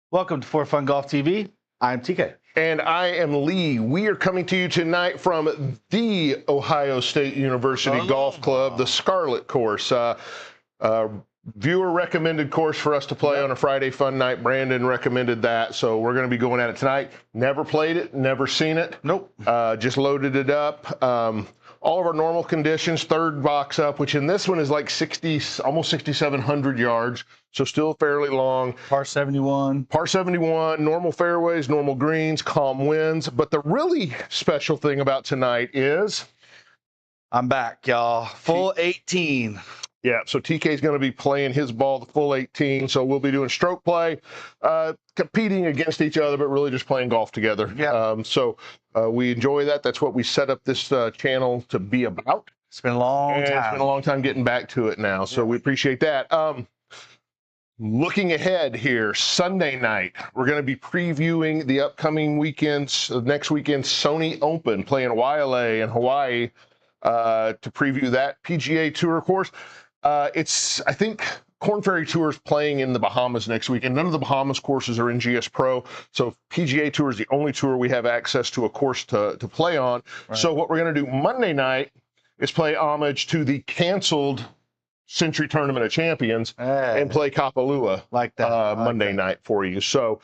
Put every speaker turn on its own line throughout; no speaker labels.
Welcome to For Fun Golf TV. I'm TK.
And I am Lee. We are coming to you tonight from the Ohio State University Golf Club, the Scarlet course. Viewer recommended course for us to play on a Friday fun night. Brandon recommended that, so we're going to be going at it tonight. Never played it, never seen it.
Nope.
Just loaded it up. All of our normal conditions, third box up, which in this one is like 60, almost 6,700 yards, so still fairly long.
Par 71.
Par 71, normal fairways, normal greens, calm winds. But the really special thing about tonight is
I'm back, y'all. Full 18.
Yeah, so TK's going to be playing his ball the full 18, so we'll be doing stroke play, competing against each other, but really just playing golf together.
Yeah.
We enjoy that. That's what we set up this channel to be about.
It's been a long time.
It's been a long time getting back to it now, so we appreciate that. Looking ahead here, Sunday night, we're going to be previewing the upcoming weekends, next weekend's Sony Open, playing Wailea in Hawaii to preview that PGA Tour course. I think Korn Ferry Tour is playing in the Bahamas next week, and none of the Bahamas courses are in GS Pro. So PGA Tour is the only tour we have access to a course to play on. Right. So what we're going to do Monday night is play homage to the canceled Century Tournament of Champions and play Kapalua
like that
Monday night for you. So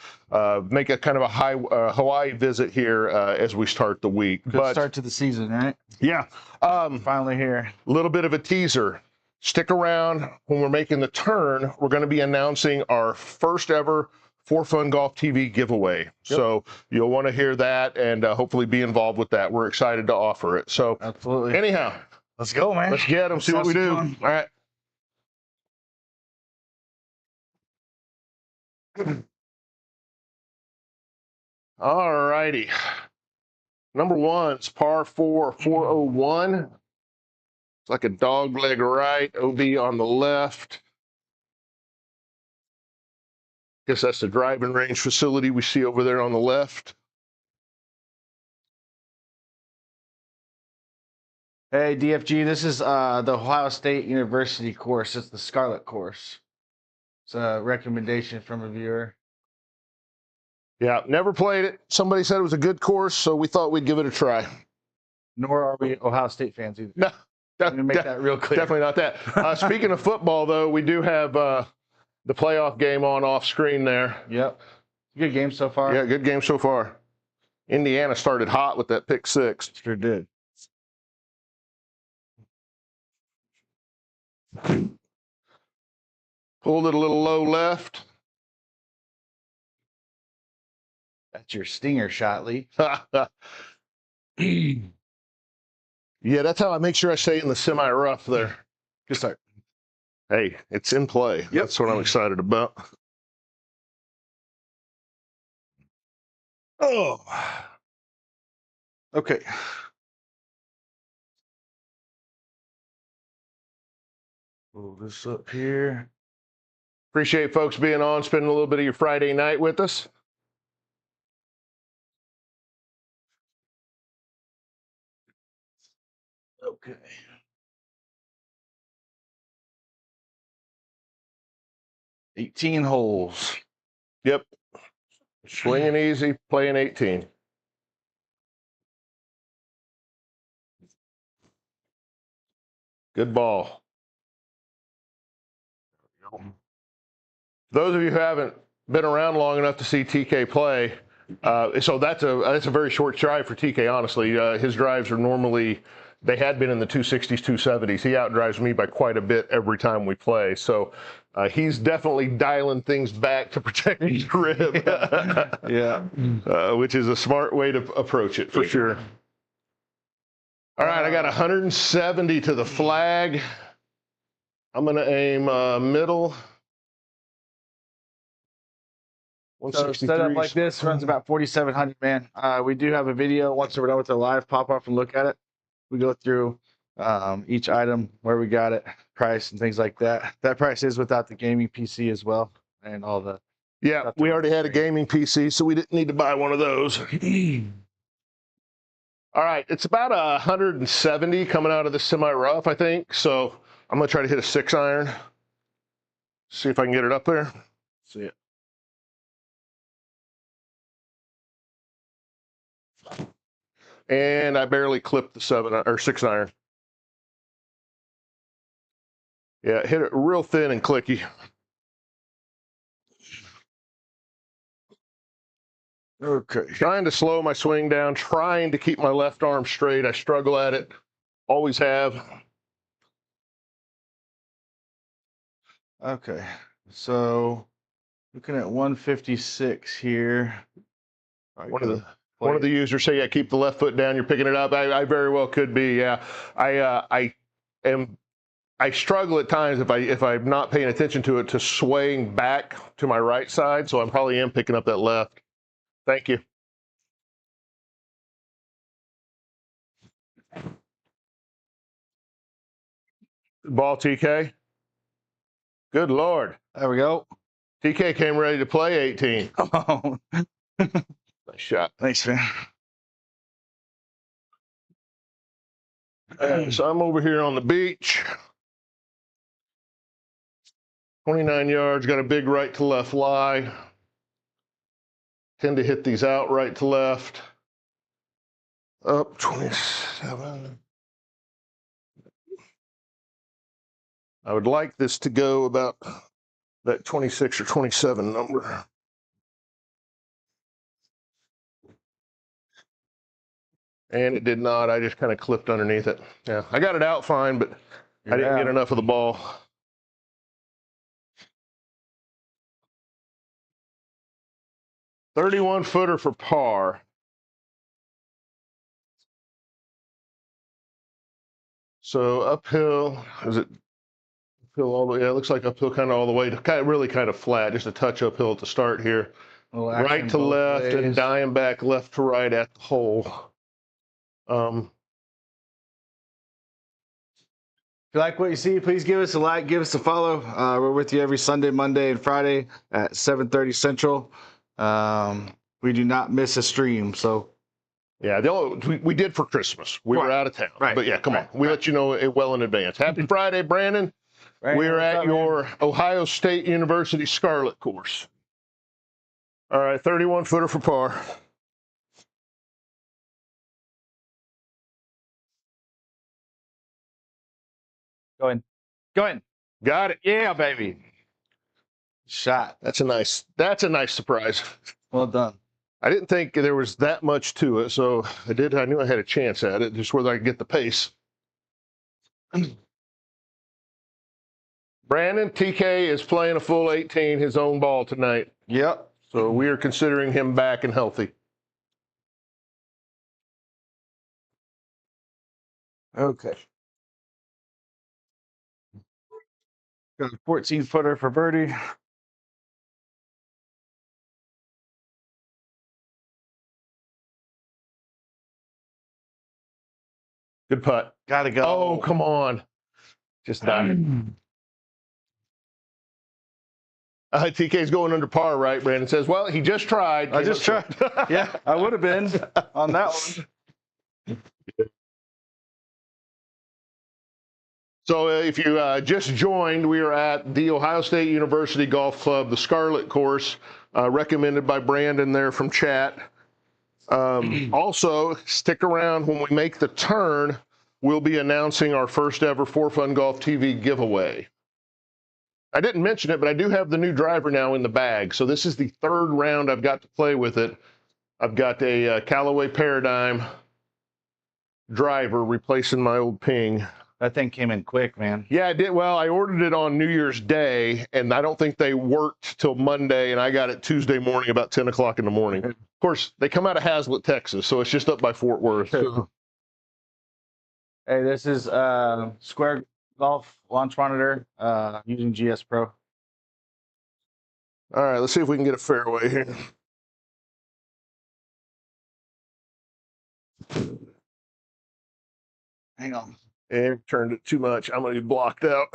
make a kind of a Hawaii visit here as we start the week.
Good start to the season, right?
Yeah.
Finally here.
A little bit of a teaser. Stick around. When we're making the turn, we're going to be announcing our first ever For Fun Golf TV giveaway. Yep. So you'll want to hear that and hopefully be involved with that. We're excited to offer it. So
absolutely.
Anyhow,
let's go, man.
Let's get them. See what we do.
Fun.
All right. All righty. Number one is par 4, 401. It's like a dog leg right, OB on the left. Guess that's the driving range facility we see over there on the left.
Hey, DFG, this is the Ohio State University course. It's the Scarlet course. It's a recommendation from a viewer.
Yeah, never played it. Somebody said it was a good course, so we thought we'd give it a try.
Nor are we Ohio State fans either.
No.
Let me make that real clear.
Definitely not that. Speaking of football, though, we do have the playoff game on off screen there.
Yep. Good game so far.
Yeah, good game so far. Indiana started hot with that pick 6.
Sure did.
Pulled it a little low left.
That's your stinger shot, Lee.
Yeah, that's how I make sure I stay in the semi-rough there.
Good start.
Hey, it's in play. Yep. That's what I'm excited about. Oh.
Okay. Pull this up here.
Appreciate folks being on, spending a little bit of your Friday night with us.
Okay. $18 holes.
Yep. Swinging easy, playing 18. Good ball. Those of you who haven't been around long enough to see TK play, so that's a very short drive for TK, honestly. His drives are normally, they had been in the 260s, 270s. He outdrives me by quite a bit every time we play. So he's definitely dialing things back to protect his rib.
Yeah.
Which is a smart way to approach it, for sure. All right, I got 170 to the flag. I'm going to aim middle.
So set up like this runs about 4,700, man. We do have a video once we're done with the live. Pop off and look at it. We go through each item, where we got it, price, and things like that. That price is without the gaming PC as well, and all the.
Yeah, we already had a gaming PC, so we didn't need to buy one of those. All right, it's about 170 coming out of the semi-rough, I think. So I'm going to try to hit a 6-iron. See if I can get it up there.
See it.
and I barely clipped the 6 iron. Yeah, hit it real thin and clicky.
Okay.
Trying to slow my swing down, trying to keep my left arm straight. I struggle at it, always have.
Okay, so looking at 156 here.
One of the users say, "Yeah, keep the left foot down. You're picking it up." I very well could be. Yeah, I struggle at times if I'm not paying attention to it to swaying back to my right side. So I probably am picking up that left. Thank you. Ball, TK. Good Lord.
There we go.
TK came ready to play 18.
Oh.
Nice shot.
Thanks, man.
So I'm over here on the beach. 29 yards, got a big right to left lie. Tend to hit these out right to left. Up 27. I would like this to go about that 26 or 27 number. And it did not. I just kind of clipped underneath it. Yeah, I got it out fine, but I didn't get enough of the ball. .31 footer for par. So uphill, is it uphill all the way? Yeah, it looks like uphill kind of all the way. Really kind of flat, just a touch uphill at the start here. Right to left ways. And dying back left to right at the hole. If
you like what you see, please give us a like, give us a follow. We're with you every Sunday, Monday, and Friday at 7:30 Central. We do not miss a stream, so.
Yeah, we did for Christmas. We were out of town. Right. But yeah, come on. We let you know it well in advance. Happy Friday, Brandon. We're at your Ohio State University Scarlet course. All right, 31 footer for par.
Go in. Go in.
Got it.
Yeah, baby. Shot.
That's a nice surprise.
Well done.
I didn't think there was that much to it, so I knew I had a chance at it, just whether I could get the pace. Brandon, TK is playing a full 18, his own ball tonight.
Yep.
So we are considering him back and healthy.
Okay. Got a 14 footer for birdie.
Good putt.
Gotta go.
Oh, come on. Just died. TK's going under par, right? Brandon says, well, he just tried.
I just tried. Yeah, I would have been on that one.
So if you just joined, we are at the Ohio State University Golf Club, the Scarlet course, recommended by Brandon there from chat. Also, stick around. When we make the turn, we'll be announcing our first ever For Fun Golf TV giveaway. I didn't mention it, but I do have the new driver now in the bag. So this is the third round I've got to play with it. I've got a Callaway Paradigm driver replacing my old Ping.
That thing came in quick, man.
Yeah, it did. Well, I ordered it on New Year's Day, and I don't think they worked till Monday, and I got it Tuesday morning about 10 o'clock in the morning. Of course, they come out of Hazlet, Texas, so it's just up by Fort Worth.
Hey, this is Square Golf launch monitor using GS Pro.
All right, let's see if we can get a fairway here.
Hang on.
And turned it too much. I'm going to be blocked out.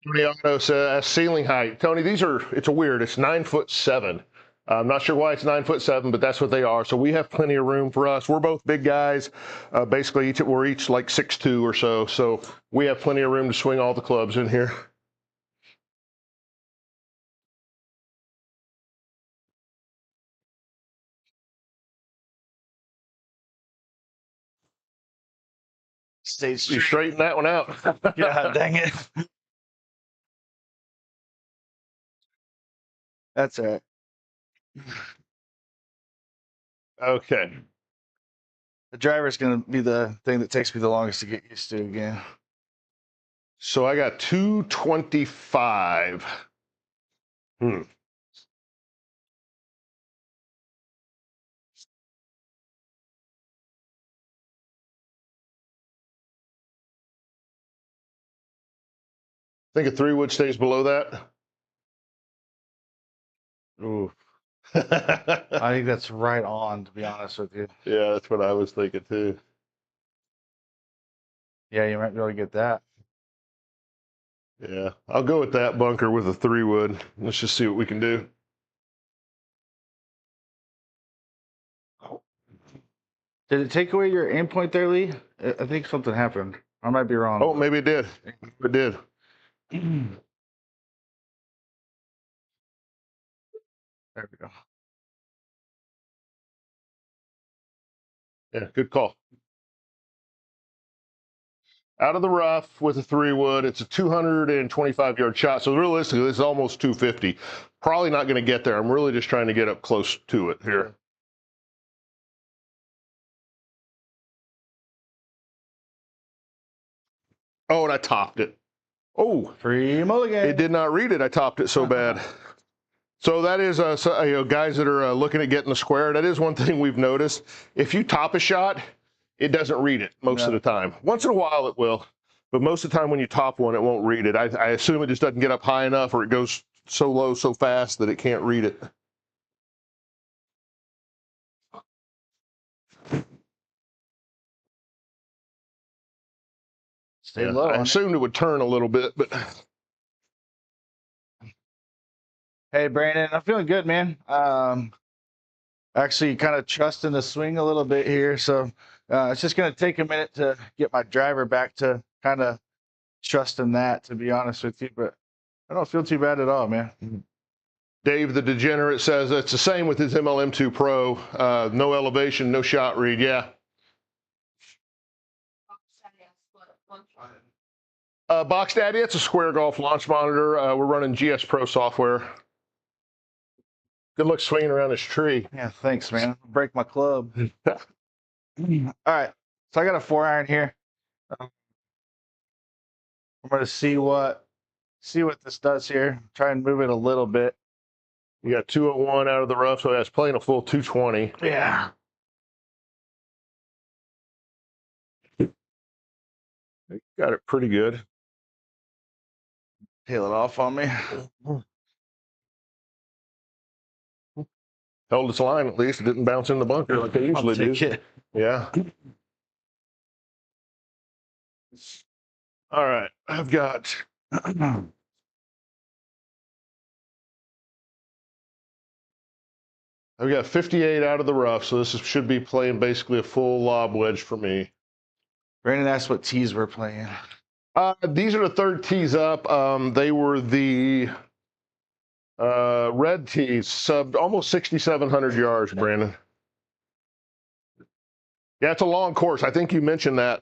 Tony Otto says ceiling height. Tony, it's weird. It's 9'7". I'm not sure why it's 9'7", but that's what they are. So we have plenty of room for us. We're both big guys. Basically, we're each like 6'2" or so. So we have plenty of room to swing all the clubs in here.
Stay straight.
Straighten that one out.
Yeah, dang it. That's all right.
Okay.
The driver's going to be the thing that takes me the longest to get used to again.
So I got 225. I think a 3-wood stays below that. Ooh.
I think that's right on, to be honest with you.
Yeah, that's what I was thinking too.
Yeah, you might be able to get that.
Yeah, I'll go with that bunker with a 3-wood. Let's just see what we can do.
Did it take away your aim point there, Lee? I think something happened. I might be wrong.
Oh, maybe it did. It did.
There we go.
Yeah, good call. Out of the rough with a 3-wood. It's a 225-yard shot. So realistically, this is almost 250. Probably not going to get there. I'm really just trying to get up close to it here. Oh, and I topped it. Oh,
Free mulligan.
It did not read it. I topped it so bad. So that is, guys that are looking at getting the square, that is one thing we've noticed. If you top a shot, it doesn't read it most of the time. Once in a while it will, but most of the time when you top one, it won't read it. I assume it just doesn't get up high enough, or it goes so low so fast that it can't read it.
Stay low.
I assumed it would turn a little bit, but.
Hey, Brandon, I'm feeling good, man. Actually kind of trusting the swing a little bit here. So it's just going to take a minute to get my driver back to kind of trusting that, to be honest with you. But I don't feel too bad at all, man.
Dave the Degenerate says it's the same with his MLM2 Pro. No elevation, no shot read. Yeah. Box Daddy, it's a Square Golf launch monitor. We're running GS Pro software. Good luck swinging around this tree.
Yeah, thanks, man. Break my club. All right, so I got a 4-iron here. I'm going to see what this does here. Try and move it a little bit.
You got 201 out of the rough, so that's playing a full 220.
Yeah.
Got it pretty good.
Tail it off on me.
Held its line at least. It didn't bounce in the bunker like they usually do.
It.
Yeah. All right. I've got 58 out of the rough, so this should be playing basically a full lob wedge for me.
Brandon asked what tees we're playing.
These are the third tees up. They were the red tees, subbed almost 6,700 yards, Brandon. Yeah, it's a long course. I think you mentioned that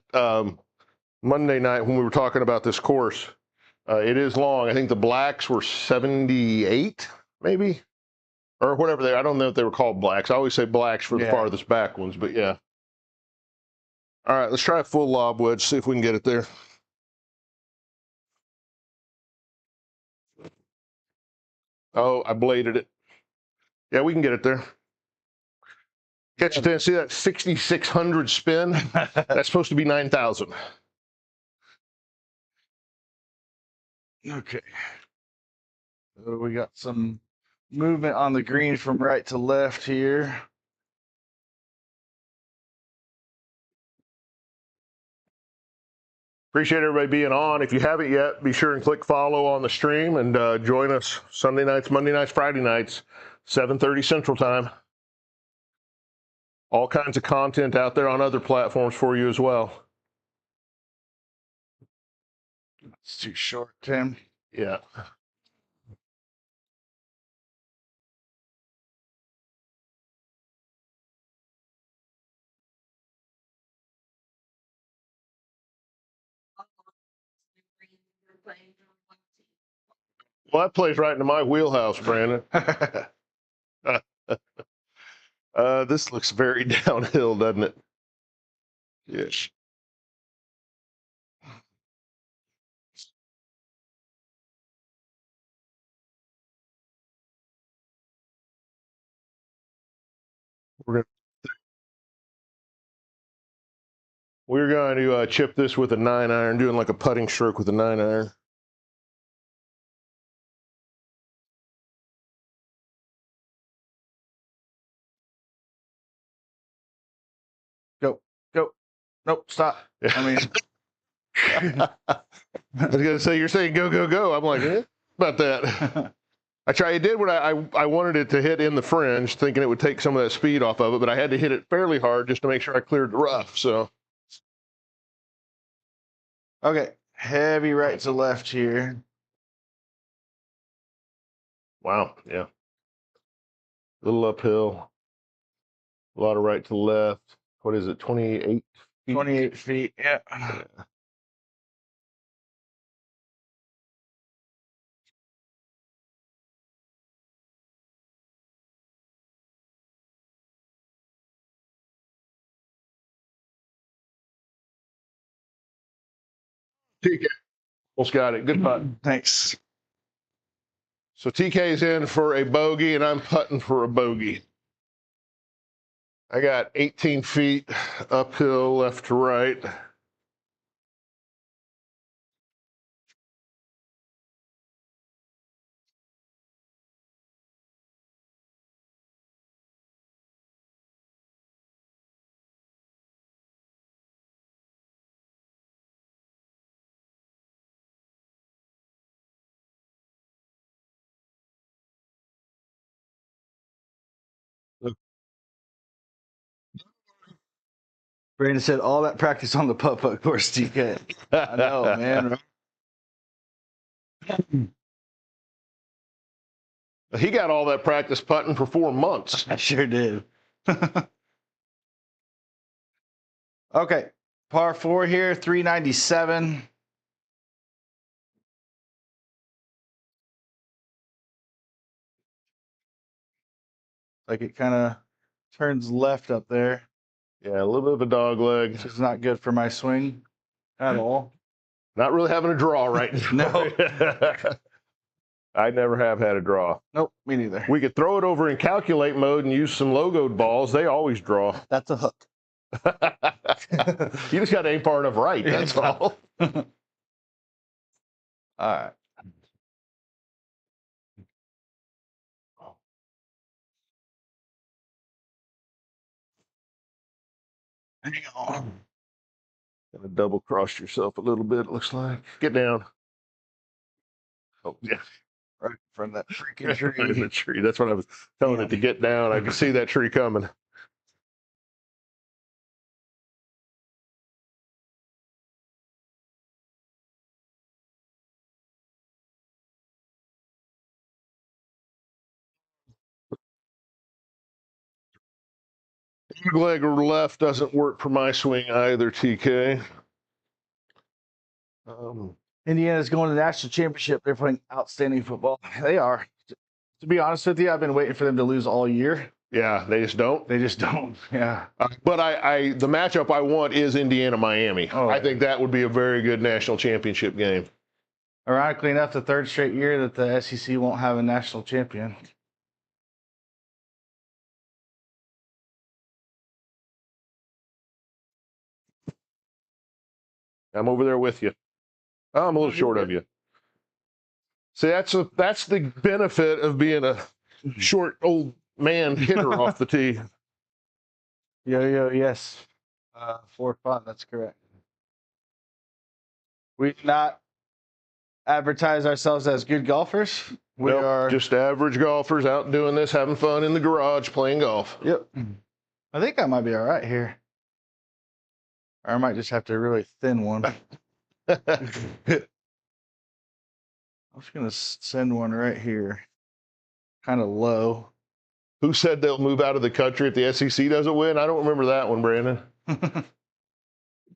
Monday night when we were talking about this course. It is long. I think the blacks were 78, maybe, or whatever they. I don't know if they were called blacks. I always say blacks for the farthest back ones, but yeah. All right, let's try a full lob wedge. See if we can get it there. Oh, I bladed it. Yeah, we can get it there. Catch it there. See that 6,600 spin? That's supposed to be 9,000.
Okay. So we got some movement on the green from right to left here.
Appreciate everybody being on. If you haven't yet, be sure and click follow on the stream and join us Sunday nights, Monday nights, Friday nights, 7:30 Central Time. All kinds of content out there on other platforms for you as well.
It's too short, Tim.
Yeah. Well, that plays right into my wheelhouse, Brandon. This looks very downhill, doesn't it? Yes. We're going to chip this with a 9-iron, doing like a putting stroke with a 9-iron.
Go. Nope, stop. I mean,
I was going to say, you're saying go, go, go. I'm like, about that. I did what I wanted it to hit in the fringe, thinking it would take some of that speed off of it, but I had to hit it fairly hard just to make sure I cleared the rough. So,
okay, heavy right to left here.
wow, yeah. A little uphill, a lot of right to left. What is it, 28 feet?
28 feet, yeah.
TK almost got it. Good putt.
Thanks.
So TK's in for a bogey, and I'm putting for a bogey. I got 18 feet uphill, left to right.
Brandon said all that practice on the putt-putt course, TK. I know, man.
He got all that practice putting for 4 months.
I sure did. Okay, par 4 here, 397. Like it kind of turns left up there.
Yeah, a little bit of a dog leg.
Which is not good for my swing at all.
Not really having a draw right now.
No.
I never have had a draw.
Nope, me neither.
We could throw it over in calculate mode and use some logoed balls. They always draw.
That's a hook.
You just got to aim far enough right, that's all.
All right. Hang on.
Gonna double cross yourself a little bit, it looks like. Get down. Oh, yeah.
Right in front of that freaking tree.
Right in the tree. That's what I was telling it to get down. I could see that tree coming. Leg or left doesn't work for my swing either, TK.
Indiana's going to the national championship. They're playing outstanding football. They are. To be honest with you, I've been waiting for them to lose all year.
Yeah, they just don't.
They just don't. Yeah.
But the matchup I want is Indiana-Miami.
Oh,
I think that would be a very good national championship game.
Ironically enough, the third straight year that the SEC won't have a national champion.
I'm over there with you. I'm a little short of you. See, that's the benefit of being a short old man hitter off the tee.
Yo, yes. 4 fun. That's correct. We do not advertise ourselves as good golfers. We are
just average golfers out doing this, having fun in the garage, playing golf.
Yep. I think I might be all right here. Or I might just have to really thin one. I'm just going to send one right here. Kind of low.
Who said they'll move out of the country if the SEC doesn't win? I don't remember that one, Brandon.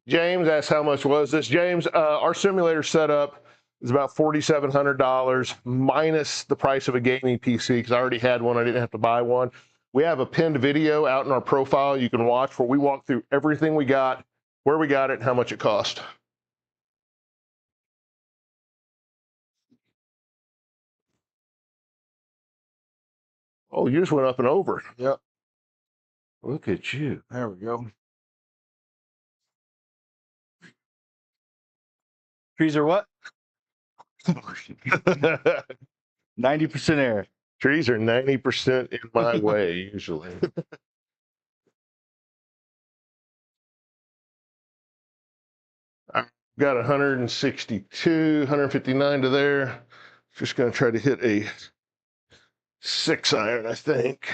James asked how much was this. James, our simulator setup is about $4,700 minus the price of a gaming PC because I already had one. I didn't have to buy one. We have a pinned video out in our profile you can watch where we walk through everything we got, where we got it, and how much it cost. Oh, you just went up and over.
Yep.
Look at you.
There we go. Trees are what? 90% air.
Trees are 90% in my way, usually. I've got 162, 159 to there. Just going to try to hit a 6-iron, I think.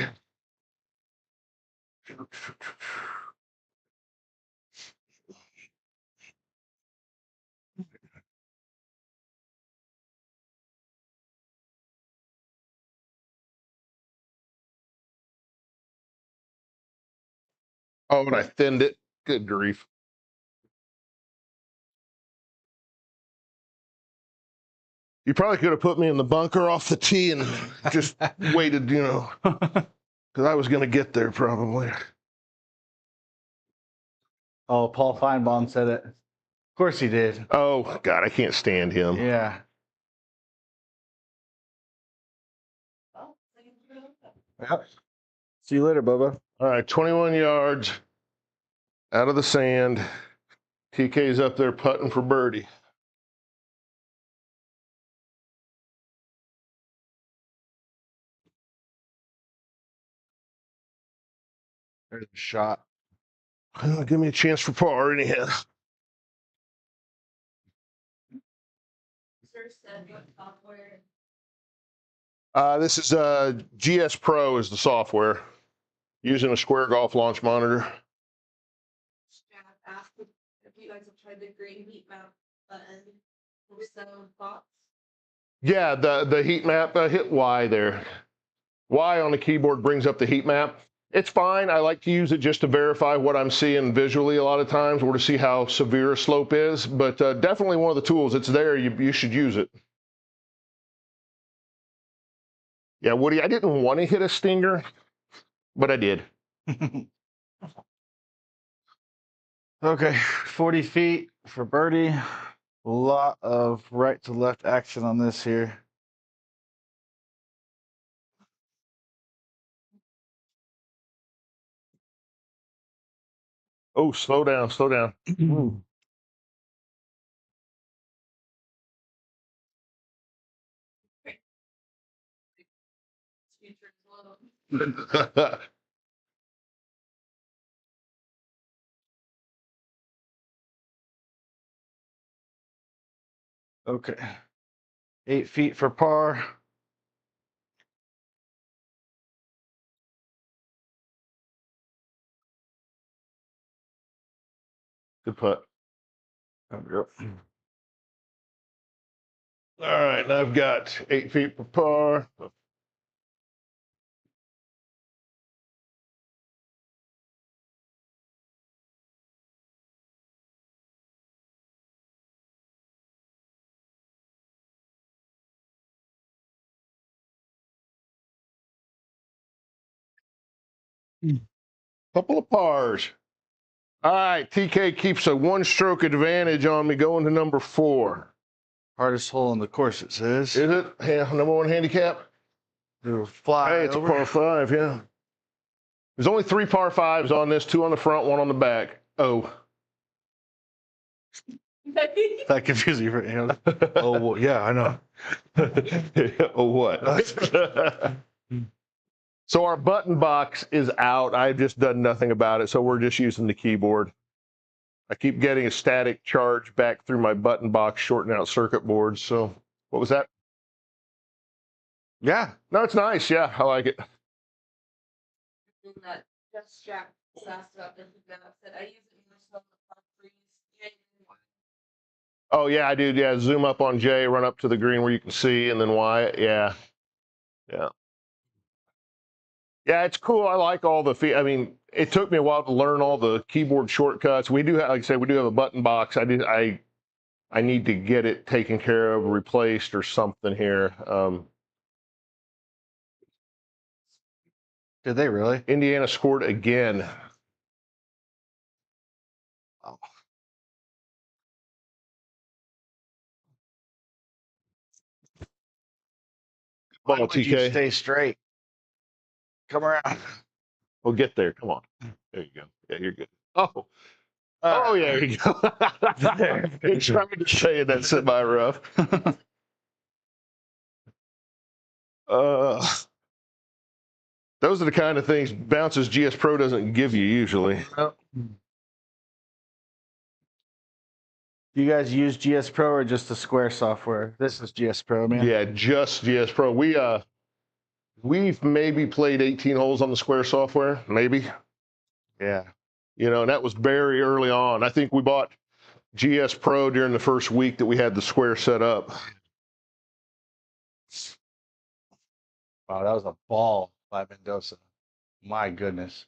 Oh, and I thinned it. Good grief. You probably could have put me in the bunker off the tee and just waited, you know, because I was going to get there probably.
Oh, Paul Feinbaum said it. Of course he did.
Oh, God, I can't stand him.
Yeah. Yep. See you later, Bubba.
All right, 21 yards out of the sand. TK's up there putting for birdie.
There's a shot.
Give me a chance for par anyhow. This is GS Pro is the software. Using a Square Golf launch monitor.
Jack asked if you guys have tried the green heat map button. So thoughts?
Yeah, the heat map, hit Y there. Y on the keyboard brings up the heat map. It's fine. I like to use it just to verify what I'm seeing visually a lot of times or to see how severe a slope is, but definitely one of the tools. It's there. You should use it. Yeah, Woody, I didn't want to hit a stinger, but I did.
Okay, 40 feet for birdie. A lot of right to left action on this here.
Oh, slow down, slow down.
Okay. 8 feet for par.
Good putt.
There we go.
All right, now I've got 8 feet for par. Couple of pars. All right, TK keeps a 1-stroke advantage on me going to number 4.
Hardest hole in the course, it says.
Is it? Yeah, number 1 handicap?
It'll fly
Hey, it's
over.
a par 5, yeah. There's only 3 par 5s on this, 2 on the front, 1 on the back. Oh.
That confusing for you. Oh, well, yeah, I know.
Oh, what? So our button box is out. I've just done nothing about it, so we're just using the keyboard. I keep getting a static charge back through my button box, shorting out circuit boards. So what was that?
Yeah.
No, it's nice. Yeah, I like it.
And that just Jack asked about the heat map. Said I use it myself for freeze.
Oh yeah, I do. Yeah, zoom up on J, run up to the green where you can see, and then Y. Yeah, yeah, yeah. It's cool. I like all the. I mean, it took me a while to learn all the keyboard shortcuts. We do, like I said, we do have a button box. I need to get it taken care of, replaced, or something here.
Did they really?
Indiana scored again.
Oh. Why
Ball,
would you
TK.
stay straight? Come around.
We'll get there. Come on. There you go. Yeah, you're good. Oh. Oh, yeah, there you go. You're trying to say that semi-rough. Those are the kind of things bounces GS Pro doesn't give you usually.
You guys use GS Pro or just the Square software? This is GS Pro, man.
Yeah, just GS Pro. We've maybe played 18 holes on the Square software, maybe.
Yeah.
You know, and that was very early on. I think we bought GS Pro during the first week that we had the Square set up.
Wow, that was a ball by Mendoza. My goodness.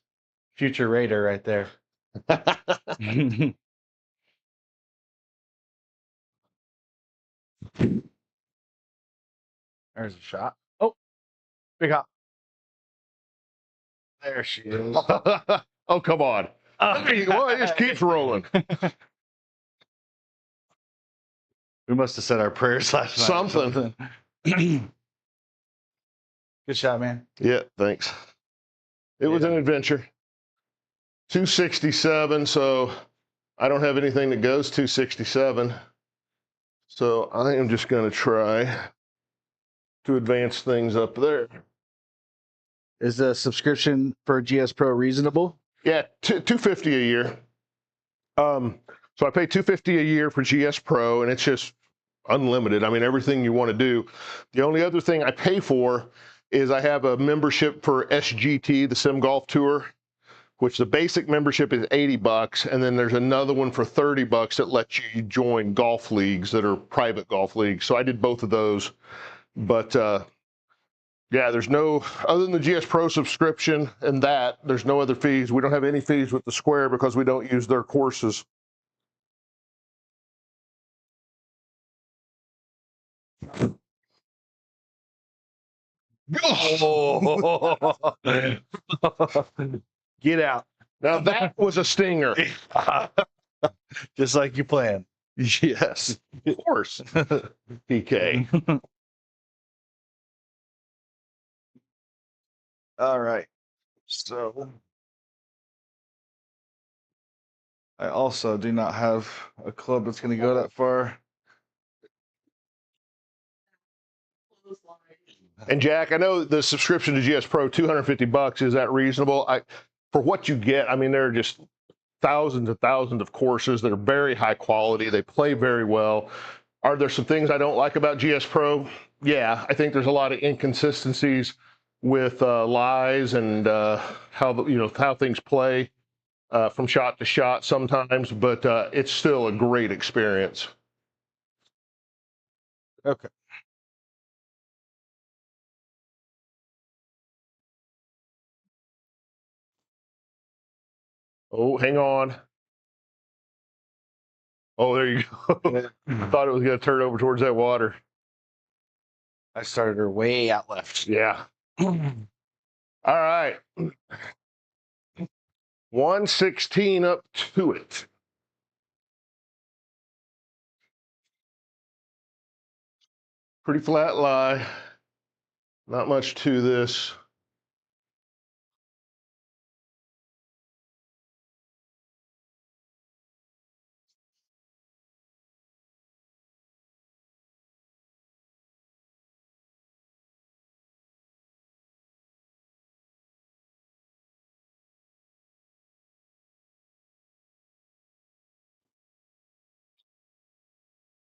Future Raider right there. There's a shot. Oh, big hop. There she is.
Oh, come on. There you go. It just keeps rolling.
We must have said our prayers last night.
Something.
Good shot, man.
Yeah, thanks. It was an adventure. 267, so I don't have anything that goes 267. So I am just going to try to advance things up there.
Is the subscription for GS Pro reasonable?
Yeah, $250 a year. So I pay $250 a year for GS Pro, and it's just unlimited. I mean, everything you want to do. The only other thing I pay for is I have a membership for SGT, the Sim Golf Tour, which the basic membership is $80, and then there's another one for $30 that lets you join golf leagues that are private golf leagues. So I did both of those, but yeah, there's no, other than the GS Pro subscription and that, there's no other fees. We don't have any fees with the Square because we don't use their courses.
Oh. Get out.
Now that was a stinger.
Just like you planned.
Yes, of course. PK.
All right. So I also do not have a club that's going to go that far.
And Jack, I know the subscription to GS Pro, $250. Is that reasonable? For what you get, I mean, there are just thousands and thousands of courses that are very high quality. They play very well. Are there some things I don't like about GS Pro? Yeah, I think there's a lot of inconsistencies with lies and how things play from shot to shot sometimes, but it's still a great experience.
Okay.
Oh, hang on. Oh, there you go. Thought it was going to turn over towards that water.
I started her way out left.
Yeah. All right. 116 up to it. Pretty flat lie. Not much to this.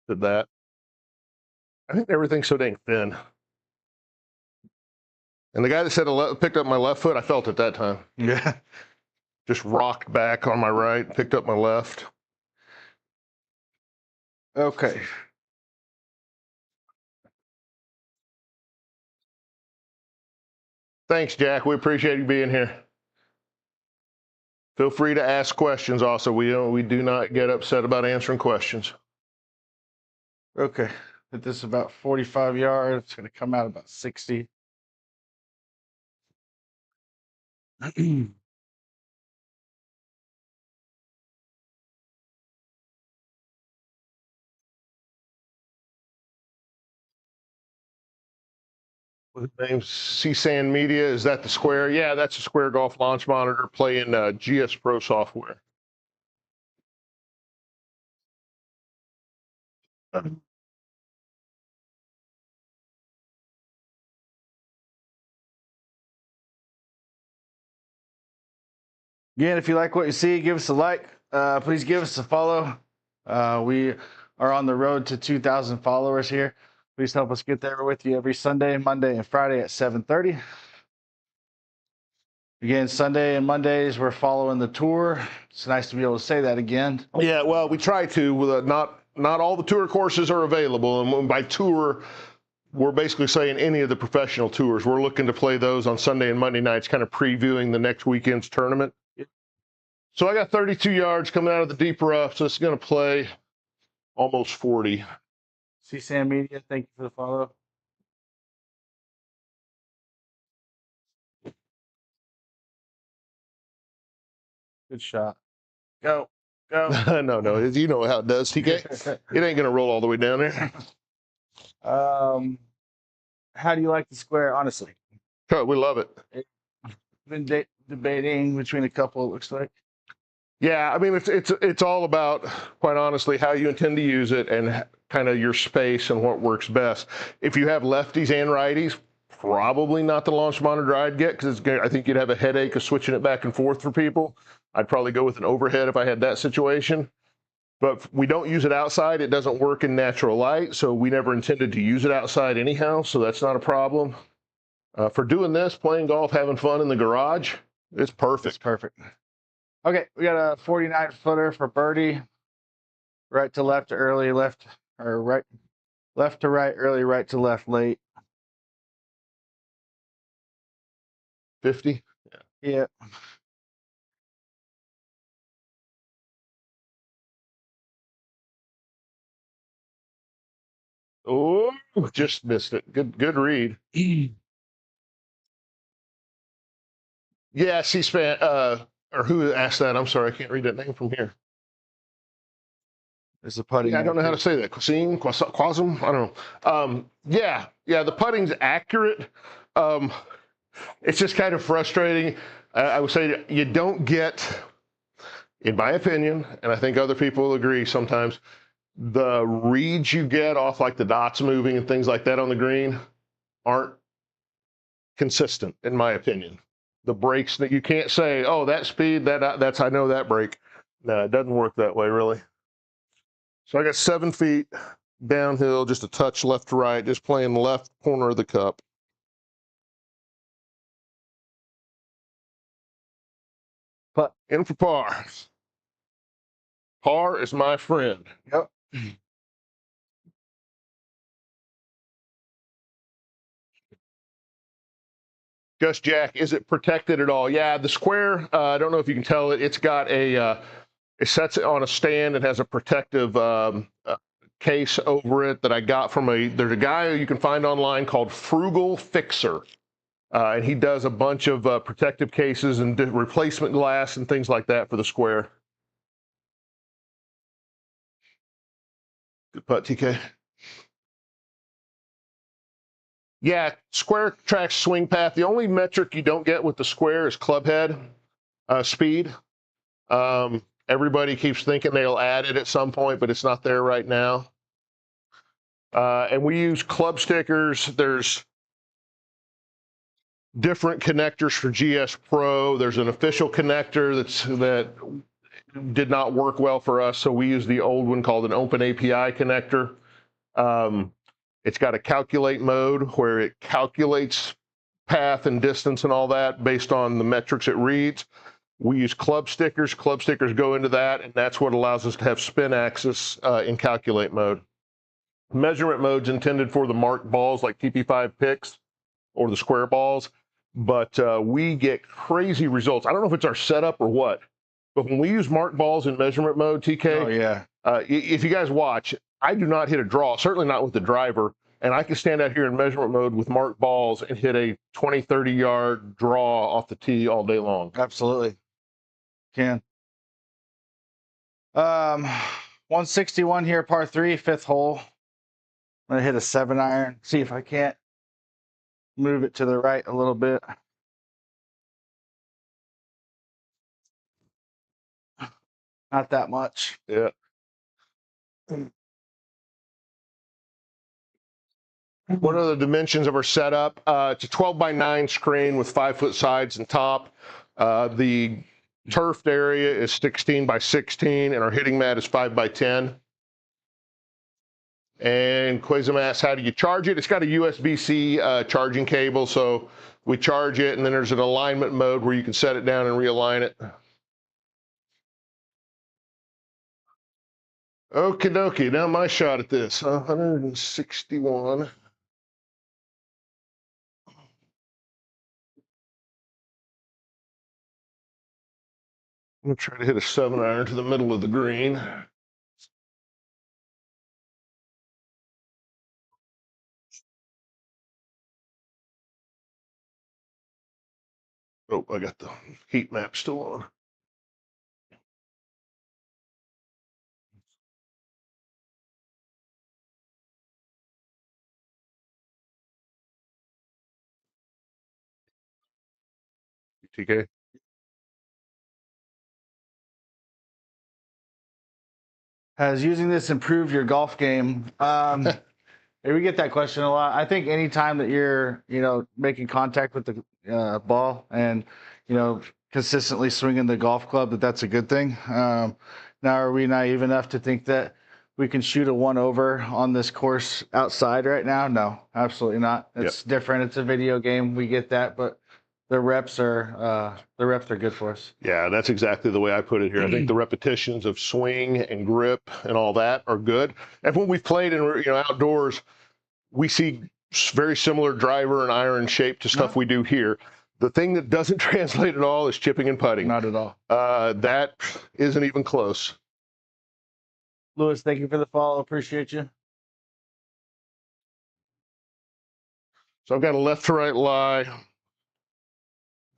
Did that. I think everything's so dang thin. And the guy that said picked up my left foot, I felt it that time.
Yeah.
Just rocked back on my right, picked up my left.
Okay.
Thanks, Jack. We appreciate you being here. Feel free to ask questions also. We do not get upset about answering questions.
Okay. Hit this about 45 yards. It's going to come out about 60.
Name's CSAN Media. Is that the Square? Yeah, that's a Square Golf launch monitor playing GS Pro software.
Again, if you like what you see, give us a like. Please give us a follow. We are on the road to 2,000 followers here. Please help us get there with you every Sunday, Monday, and Friday at 7:30. Again, Sunday and Mondays, we're following the tour. It's nice to be able to say that again.
Yeah, well, we try to. With not all the tour courses are available, and by tour, we're basically saying any of the professional tours. We're looking to play those on Sunday and Monday nights, kind of previewing the next weekend's tournament. So I got 32 yards coming out of the deep rough, so it's going to play almost 40.
CSAN Media, thank you for the follow. Good shot. Go. Go.
No, you know how it does, TK. It ain't going to roll all the way down there.
How do you like the Square, honestly?
Oh, we love it.
Been debating between a couple, it looks like.
Yeah, I mean, it's all about, quite honestly, how you intend to use it and kind of your space and what works best. If you have lefties and righties, probably not the launch monitor I'd get, because I think you'd have a headache of switching it back and forth for people. I'd probably go with an overhead if I had that situation. But we don't use it outside. It doesn't work in natural light, so we never intended to use it outside anyhow, so that's not a problem. For doing this, playing golf, having fun in the garage, it's perfect.
It's perfect. Okay, we got a 49 footer for birdie. Right to left, early, left, or right, left to right, early, right to left, late.
50?
Yeah.
Oh, just missed it. Good read. Yeah, C-SPAN, or who asked that? I'm sorry, I can't read that name from here.
There's a putting.
Yeah, I don't know how to say that. Quasum? I don't know. Yeah, the putting's accurate. It's just kind of frustrating. I would say you don't get, in my opinion, and I think other people will agree sometimes, the reads you get off like the dots moving and things like that on the green aren't consistent, in my opinion. The breaks that you can't say, oh, that speed, that's I know that break. No, it doesn't work that way, really. So I got 7 feet downhill, just a touch left to right, just playing left corner of the cup.
Putt.
In for par. Par is my friend.
Yep.
Just Jack, is it protected at all? Yeah, the Square, I don't know if you can tell it, it's got a, it sets it on a stand. It has a protective case over it that I got from there's a guy you can find online called Frugal Fixer. And he does a bunch of protective cases and replacement glass and things like that for the Square. Good putt, TK. Yeah, Square tracks swing path. The only metric you don't get with the Square is club head speed. Everybody keeps thinking they'll add it at some point, but it's not there right now. And we use club stickers. There's different connectors for GS Pro. There's an official connector that did not work well for us, so we used the old one called an Open API connector. It's got a calculate mode where it calculates path and distance and all that based on the metrics it reads. We use club stickers. Club stickers go into that, and that's what allows us to have spin axis in calculate mode. Measurement mode's intended for the marked balls like TP5 picks or the square balls, but we get crazy results. I don't know if it's our setup or what, but when we use marked balls in measurement mode, TK,
oh yeah,
if you guys watch, I do not hit a draw, certainly not with the driver, and I can stand out here in measurement mode with marked balls and hit a 20, 30-yard draw off the tee all day long.
absolutely. Can. 161 here, par 3, 5th hole. I'm gonna hit a 7-iron. See if I can't move it to the right a little bit. Not that much.
Yeah. What are the dimensions of our setup? It's a 12x9 screen with 5-foot sides and top. The turfed area is 16x16, and our hitting mat is 5x10. And Quizim asks, how do you charge it? It's got a USB-C charging cable, so we charge it, and then there's an alignment mode where you can set it down and realign it. Okie dokie, now my shot at this. 161. I'm gonna try to hit a 7-iron to the middle of the green. Oh, I got the heat map still on. TK?
Has using this improved your golf game? We get that question a lot. I think anytime that you're, making contact with the ball and, consistently swinging the golf club, that's a good thing. Now, are we naive enough to think that we can shoot a 1-over on this course outside right now? No, absolutely not. It's different. It's a video game. We get that, but the reps are good for us.
Yeah, that's exactly the way I put it here. I think the repetitions of swing and grip and all that are good. And when we've played in outdoors, we see very similar driver and iron shape to stuff we do here. The thing that doesn't translate at all is chipping and putting.
Not at all.
That isn't even close.
Lewis, thank you for the follow. Appreciate you.
So I've got a left to right lie,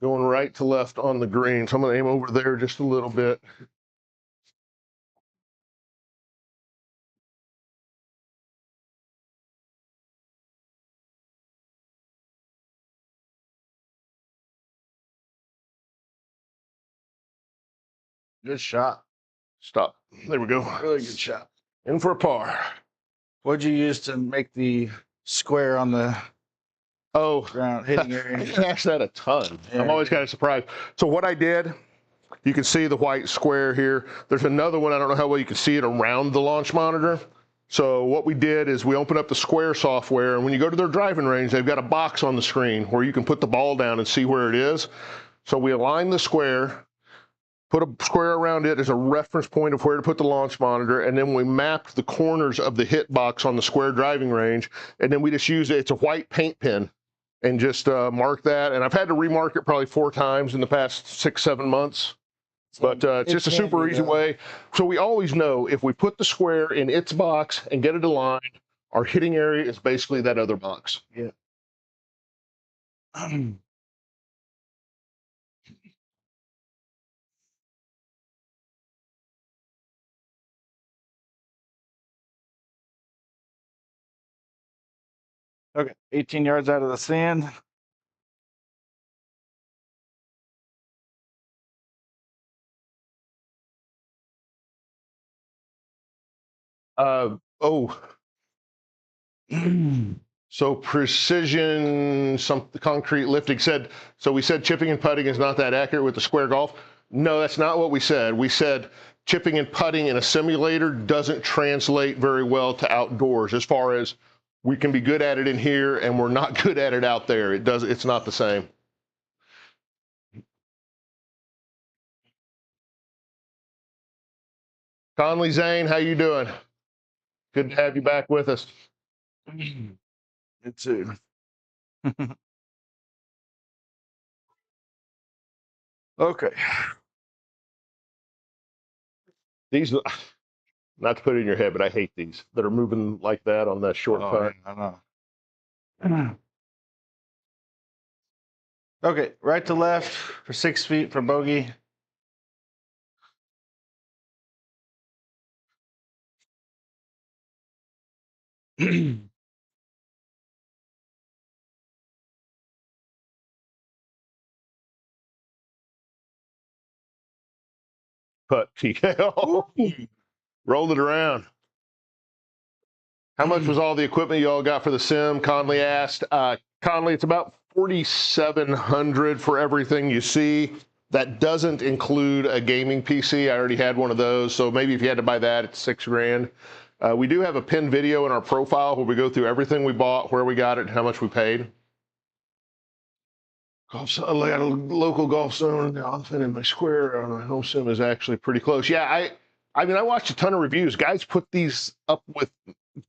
going right to left on the green. So I'm going to aim over there just a little bit.
Good shot.
Stop. There we go.
Really good shot.
In for a par.
What'd you use to make the square on the ground hitting area?
I get asked that a ton. Yeah, I'm always kind of surprised. So what I did, you can see the white square here. There's another one, I don't know how well you can see it, around the launch monitor. So what we did is we opened up the Square software, and when you go to their driving range, they've got a box on the screen where you can put the ball down and see where it is. So we align the square, put a square around it as a reference point of where to put the launch monitor, and then we mapped the corners of the hit box on the Square driving range, and then we just use it. It's a white paint pen, and just mark that. And I've had to remark it probably 4 times in the past 6-7 months. But it's just a super easy way. So we always know if we put the square in its box and get it aligned, our hitting area is basically that other box.
Yeah. Okay, 18 yards out of the sand.
So precision, some concrete lifting said, so we said chipping and putting is not that accurate with the Square golf. No, that's not what we said. We said chipping and putting in a simulator doesn't translate very well to outdoors, as far as we can be good at it in here and we're not good at it out there. It's not the same. Conley Zane, how you doing? Good to have you back with us.
It too. Okay.
These, not to put it in your head, but I hate these that are moving like that on that short putt.
I know. Okay, right to left for 6 feet for bogey.
Putt TKO. Rolled it around. How much was all the equipment you all got for the sim? Conley asked. Conley, it's about $4,700 for everything you see. That doesn't include a gaming PC. I already had one of those, so maybe if you had to buy that, it's $6,000. We do have a pinned video in our profile where we go through everything we bought, where we got it, and how much we paid. I got a local golf zone in the often in my square. Home sim is actually pretty close. Yeah, I mean, I watched a ton of reviews. Guys put these up with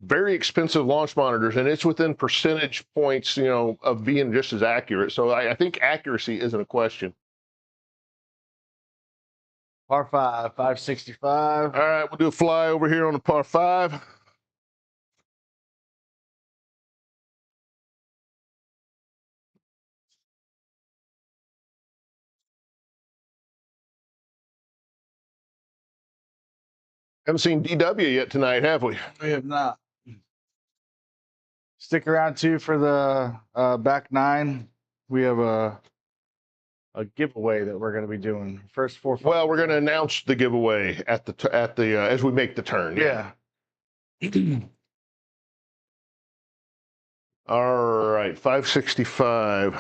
very expensive launch monitors, and it's within percentage points, you know, of being just as accurate. So I think accuracy isn't a question.
Par 5, 565.
All right, we'll do a fly over here on the par 5. Haven't seen DW yet tonight, have we?
We have not. Stick around too for the back 9. We have a giveaway that we're going to be doing. First 4.
Well, we're going to announce the giveaway at the as we make the turn.
Yeah.
All right, 565.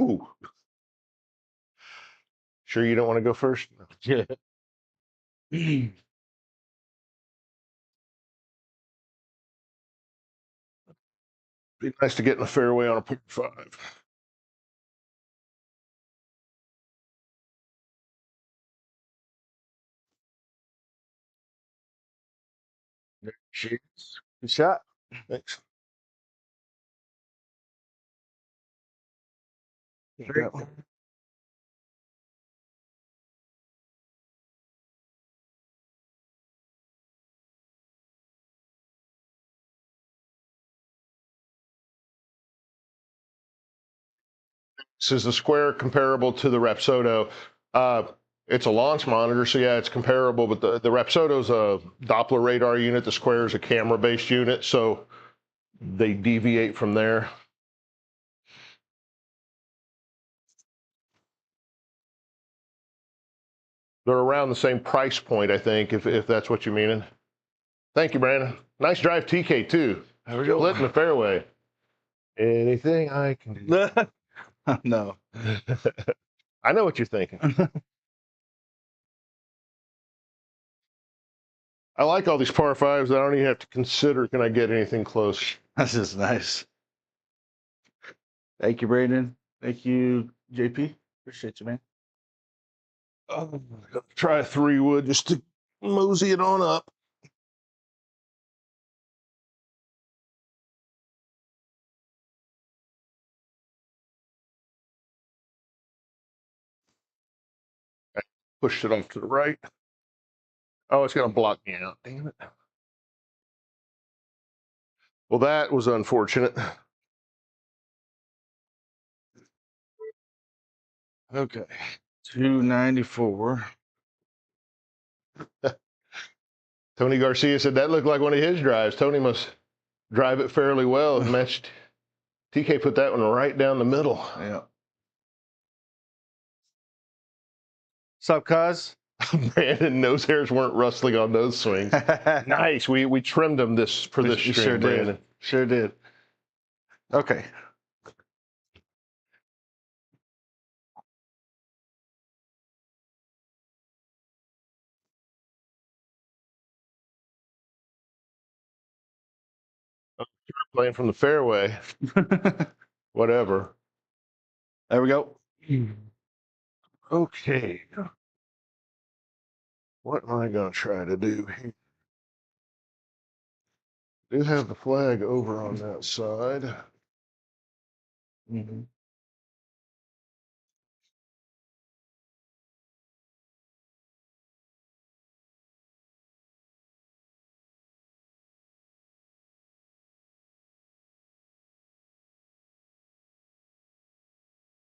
Ooh. Sure you don't want to go first?
Yeah.
Be nice to get in the fairway on a par 5.
There she is. Good shot.
Thanks.
Great.
This is the square comparable to the Rapsodo. It's a launch monitor, so yeah, it's comparable, but the Rapsodo is a Doppler radar unit. The square is a camera-based unit, so they deviate from there. They're around the same price point, I think, if that's what you're meaning. Thank you, Brandon. Nice drive, TK, too.
There we go.
Split in the fairway. Anything I can do.
No.
I know what you're thinking. I like all these par 5s. I don't even have to consider, can I get anything close?
This is nice. Thank you, Brandon. Thank you, JP. Appreciate you, man.
I'm gonna try a 3-wood just to mosey it on up. I pushed it off to the right. Oh, it's going to block me out. Damn it. Well, that was unfortunate.
Okay. 294.
Tony Garcia said that looked like one of his drives. Tony must drive it fairly well. It matched. TK put that one right down the middle.
Yeah. What's up, cuz?
Brandon, nose hairs weren't rustling on those swings. Nice. We trimmed them this stream,
sure
Brandon.
did. Sure did. Okay.
playing from the fairway. Whatever.
There we go.
Okay. What am I going to try to do here? Do have the flag over on that side.
Mm-hmm.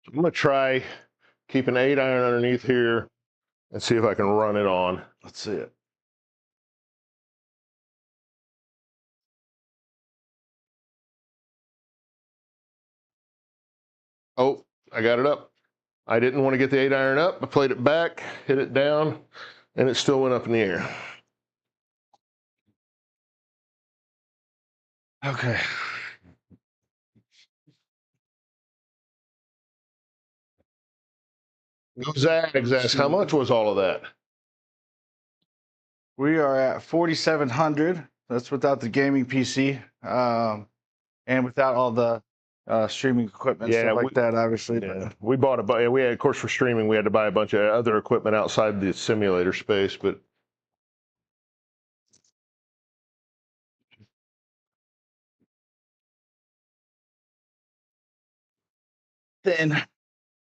I'm going to try keep an 8-iron underneath here and see if I can run it on.
Let's see it.
Oh, I got it up. I didn't want to get the 8-iron up. I played it back, hit it down, and it still went up in the air.
Okay.
Go Zags. How much was all of that?
We are at 4,700. That's without the gaming PC, and without all the streaming equipment, stuff like that, obviously.
Yeah, we bought we had, of course, for streaming, we had to buy a bunch of other equipment outside the simulator space, but.
Then.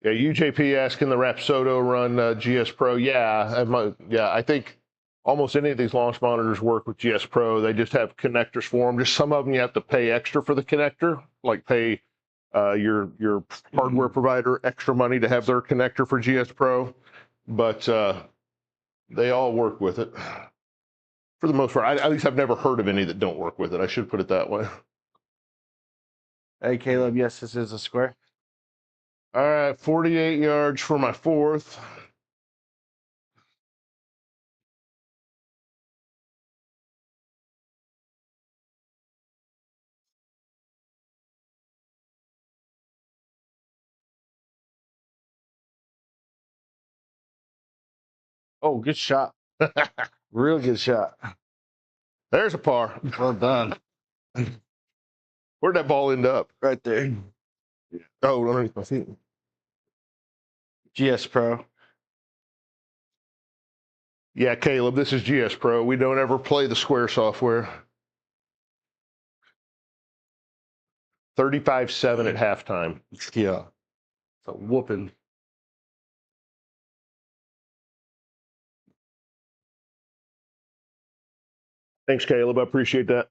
Yeah, UJP asking the Rapsodo run GS Pro. Yeah, I think almost any of these launch monitors work with GS Pro. They just have connectors for them. Just some of them you have to pay extra for the connector, like pay your hardware provider extra money to have their connector for GS Pro. But they all work with it for the most part. At least I've never heard of any that don't work with it. I should put it that way.
Hey, Caleb. Yes, this is a square.
All right, 48 yards for my fourth.
Oh, good shot. Real good shot.
There's a par.
Well done.
Where'd that ball end up?
Right there.
Oh, underneath my feet.
GS Pro.
Yeah, Caleb, this is GS Pro. We don't ever play the Square software. 35-7 at halftime.
Yeah. It's a whooping.
Thanks, Caleb. I appreciate that.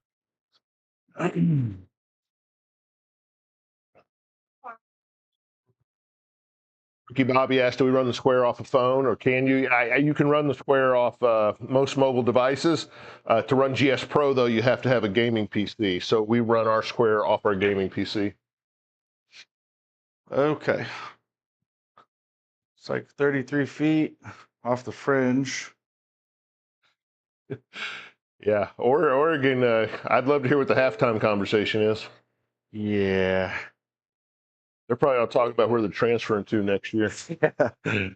Ricky Bobby asked, do we run the Square off a phone, or can you? You can run the Square off most mobile devices. To run GS Pro, though, you have to have a gaming PC. So we run our Square off our gaming PC.
Okay. It's like 33 feet off the fringe.
Yeah, Oregon, I'd love to hear what the halftime conversation is.
Yeah.
They're probably all talking about where they're transferring to next year.
Yeah.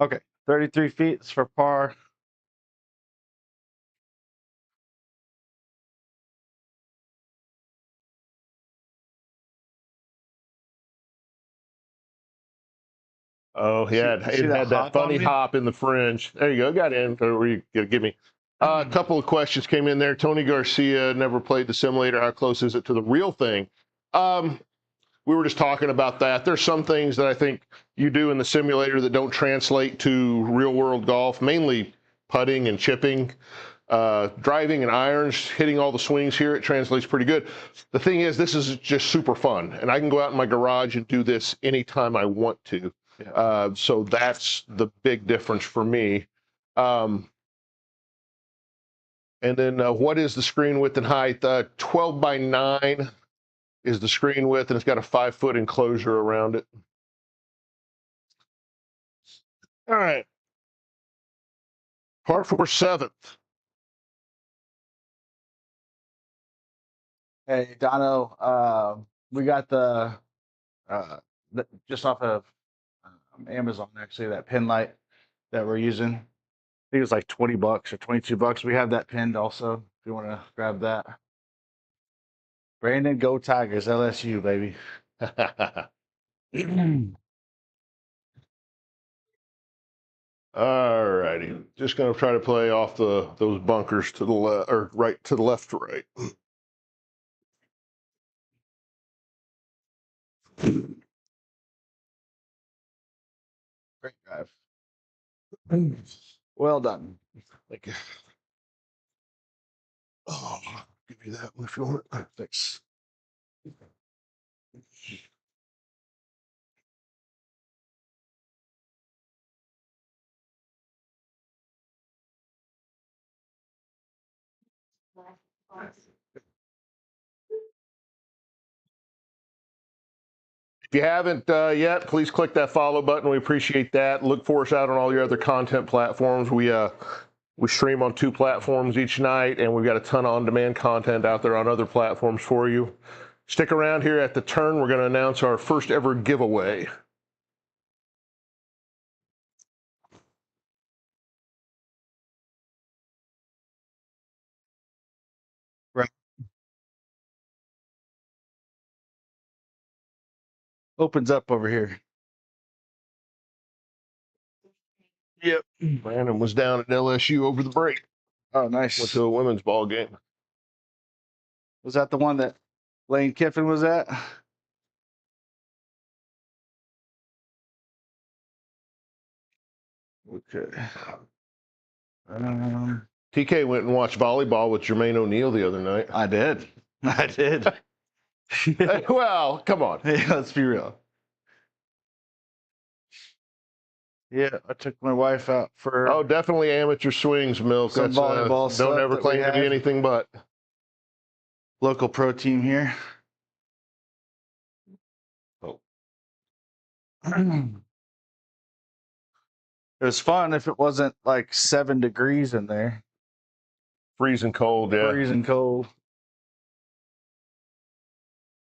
Okay, 33 feet is for par.
Oh, yeah, it had that funny hop in the fringe. There you go. Got in. Or you give me. A couple of questions came in there. Tony Garcia never played the simulator. How close is it to the real thing? We were just talking about that. There's some things that I think you do in the simulator that don't translate to real world golf, mainly putting and chipping. Driving and irons, hitting all the swings here, it translates pretty good. The thing is, this is just super fun, and I can go out in my garage and do this anytime I want to. Yeah. So that's the big difference for me. And then what is the screen width and height? 12 by 9 is the screen width, and it's got a 5-foot enclosure around it. All right. Par 4 7th.
Hey, Dono, we got the just off of Amazon, actually, that pin light that we're using. I think it's like $20 or $22. We have that pinned also, if you want to grab that. Brandon, go Tigers, LSU, baby.
All righty. Just going to try to play off those bunkers to the left, or right to the left to right.
Great drive. Well done.
Thank you. Oh, I'll give you that one if you want it. Thanks. If you haven't yet, please click that follow button. We appreciate that. Look for us out on all your other content platforms. We stream on 2 platforms each night, and we've got a ton of on-demand content out there on other platforms for you. Stick around here at the turn. We're going to announce our first ever giveaway.
Right. Opens up over here. Yep.
Brandon was down at LSU over the break.
Oh, nice.
Went to a women's ball game.
Was that the one that Lane Kiffin was at? Okay.
TK went and watched volleyball with Jermaine O'Neal the other night.
I did. I did.
Well, come on.
Hey, let's be real. Yeah, I took my wife out for
Oh, definitely amateur swings, Milk.
some volleyball stuff
don't ever
that
claim
we
to be
had.
anything but.
Local pro team here.
Oh.
It was fun if it wasn't like 7 degrees in there.
Freezing cold, yeah.
Freezing cold.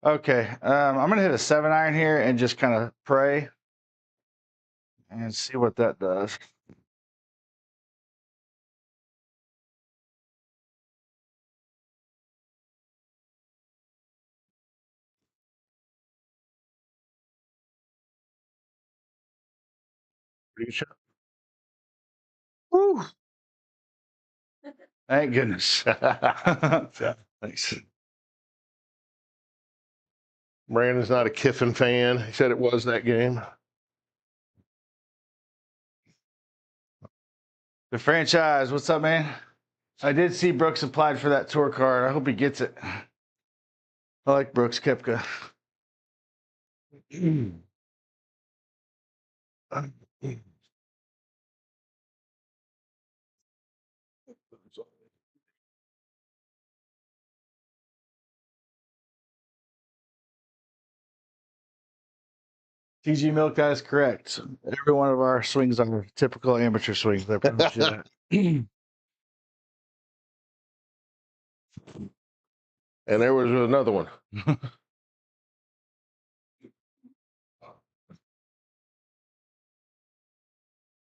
Okay, I'm gonna hit a 7-iron here and just kind of pray and see what that does. Woo! Thank goodness. Thanks.
Brandon's not a Kiffin fan. He said it was that game.
The franchise, what's up, man? I did see Brooks applied for that tour card. I hope he gets it. I like Brooks Koepka. TG Milk, that is correct. Every one of our swings are typical amateur swings. I promise you that.
And there was another one.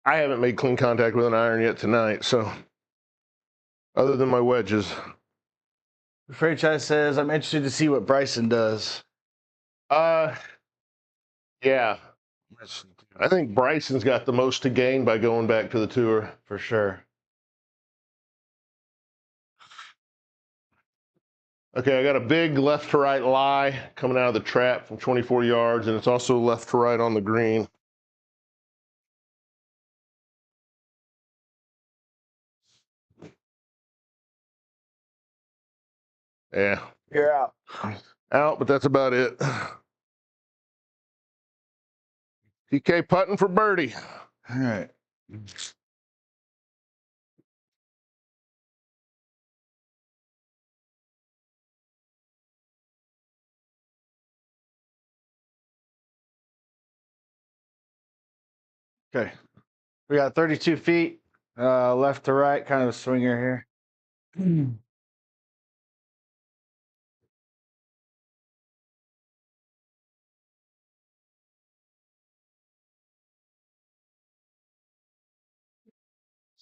I haven't made clean contact with an iron yet tonight, so other than my wedges.
The franchise says, I'm interested to see what Bryson does.
Yeah. I think Bryson's got the most to gain by going back to the tour.
For sure.
Okay, I got a big left to right lie coming out of the trap from 24 yards, and it's also left to right on the green. Yeah.
You're out.
Out, but that's about it. TK putting for birdie.
All right. Okay. We got 32 feet, left to right, kind of a swinger here.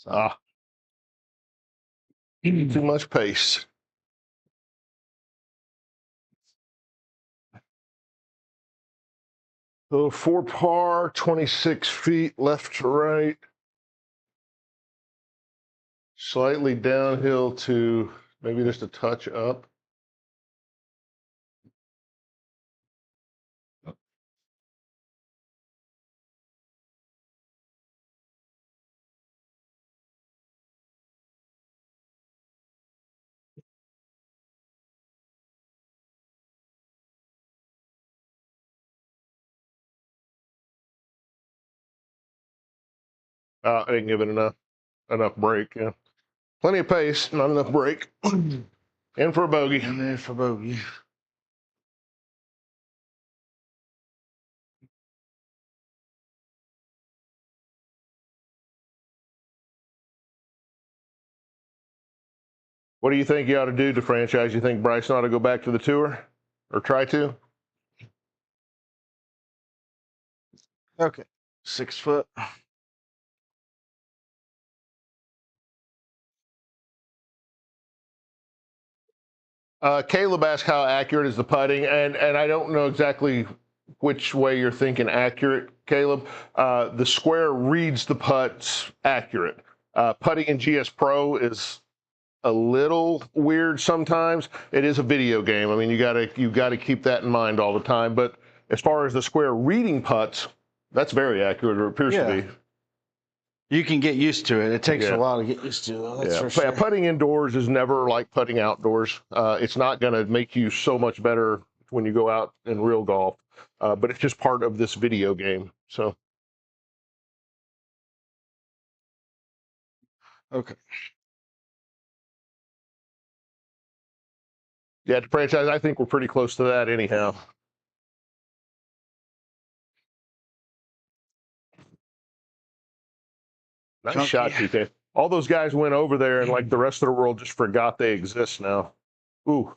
So,
Too much pace. So 4 par, 26 feet left to right. Slightly downhill to maybe just a touch up. I didn't give it enough break. Yeah, plenty of pace, not enough break. In for a bogey.
And then for bogey.
What do you think you ought to do to franchise? You think Bryson ought to go back to the tour, or try to?
Okay, 6 foot.
Caleb asked how accurate is the putting, and I don't know exactly which way you're thinking accurate, Caleb. The square reads the putts accurate. Putting in GS Pro is a little weird sometimes. It is a video game. I mean, you gotta keep that in mind all the time. But as far as the square reading putts, that's very accurate, or it appears to be.
You can get used to it. It takes a while to get used to, though. That's for sure.
Putting indoors is never like putting outdoors. It's not going to make you so much better when you go out in real golf, but it's just part of this video game. So,
Okay.
Yeah, to franchise, I think we're pretty close to that anyhow. Nice
Chunky.
shot, TK. All those guys went over there, and like the rest of the world just forgot they exist now. Ooh.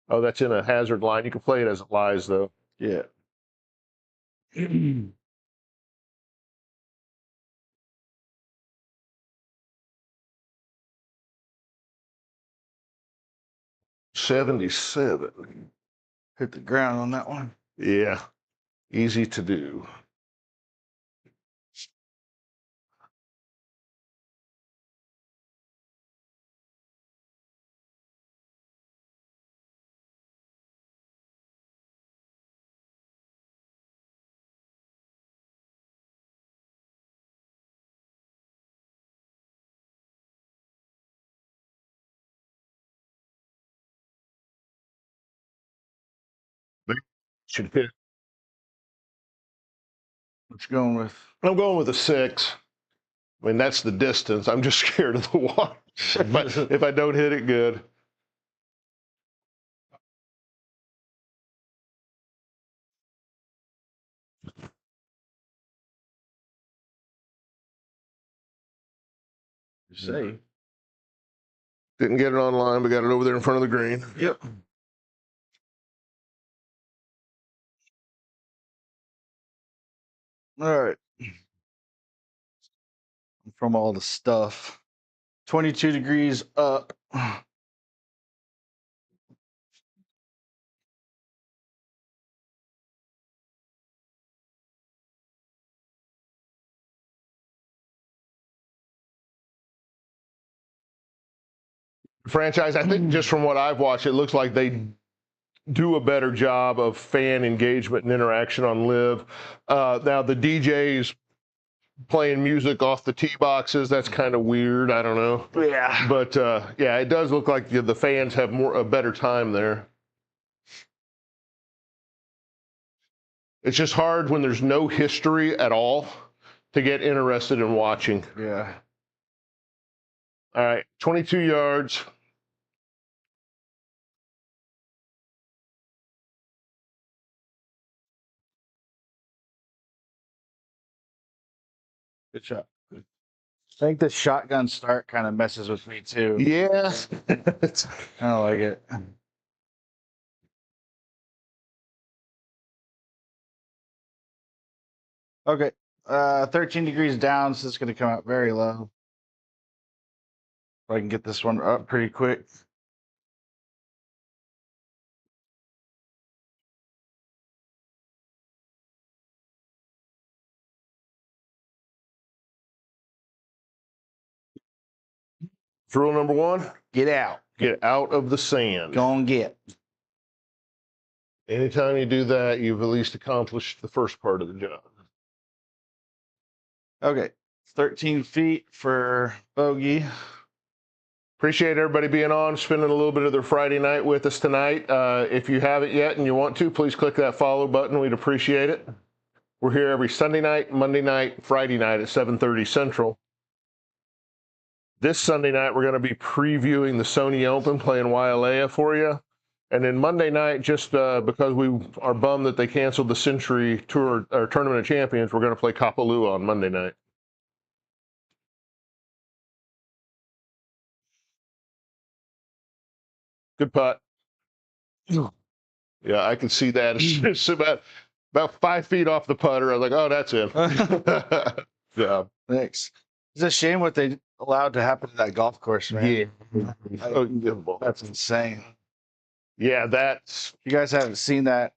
Oh, that's in a hazard line. You can play it as it lies, though.
Yeah.
77.
Hit the ground on that one.
Yeah, easy to do. Should hit.
What you going with?
I'm going with a 6. I mean, that's the distance. I'm just scared of the water. if I don't hit it good.
Say.
Didn't get it online, but got it over there in front of the green.
Yep. All right. From all the stuff. 22 degrees up.
Franchise, I think just from what I've watched, it looks like they do a better job of fan engagement and interaction on Live. Now, the DJs playing music off the tee boxes, that's kind of weird. I don't know.
Yeah.
But, yeah, it does look like the fans have a better time there. It's just hard when there's no history at all to get interested in watching.
Yeah.
All right, 22 yards.
Good shot. I think the shotgun start kind of messes with me too.
Yeah.
I don't like it. Okay. 13 degrees down, so it's going to come out very low. If I can get this one up pretty quick.
Rule number one,
Get out.
get out of the sand.
Go and get.
Anytime you do that, you've at least accomplished the first part of the job.
Okay. 13 feet for bogey.
Appreciate everybody being on, spending a little bit of their Friday night with us tonight. If you haven't yet and you want to, please click that follow button. We'd appreciate it. We're here every Sunday night, Monday night, Friday night at 7:30 Central. This Sunday night, we're going to be previewing the Sony Open, playing Wailea for you. And then Monday night, just because we are bummed that they canceled the Century Tour or Tournament of Champions, we're going to play Kapalua on Monday night. Good putt. Yeah, I can see that. It's about 5 feet off the putter. I was like, oh, that's it. Yeah.
Thanks. It's a shame what they allowed to happen to that golf course, man.
Yeah.
That's insane.
Yeah, that's.
If you guys haven't seen that,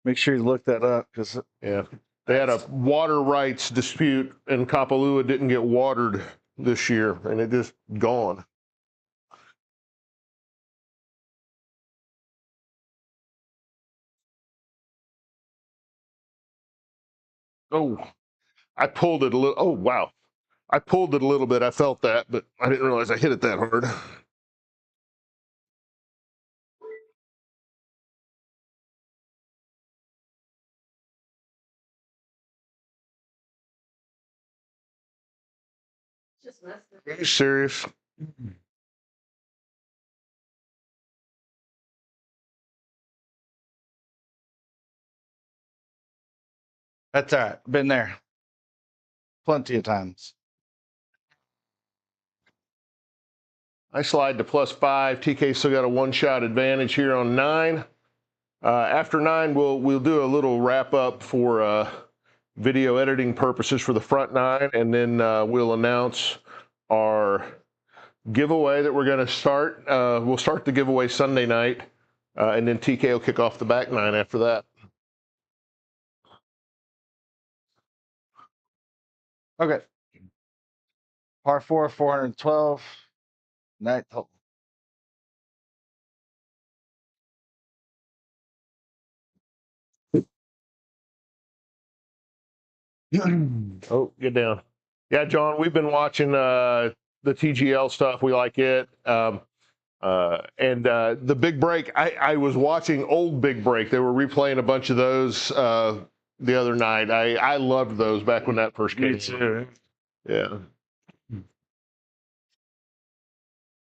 make sure you look that up because
Yeah. They had a water rights dispute, and Kapalua didn't get watered this year, and it just gone. Oh, I pulled it a little. Oh, wow. I pulled it a little bit. I felt that, but I didn't realize I hit it that hard.
Just messed with
Are you serious?
that's all right. Been there plenty of times.
I slide to +5. TK still got a one-shot advantage here on 9. After 9, we'll do a little wrap up for video editing purposes for the front 9, and then we'll announce our giveaway that we're going to start. We'll start the giveaway Sunday night, and then TK will kick off the back 9 after that.
Okay. Par 4, 412. Ninth hole.
Oh, get down. Yeah, John, we've been watching the TGL stuff. We like it. And the Big Break, I was watching old Big Break. They were replaying a bunch of those the other night. I loved those back when that first came.
Me too.
Yeah.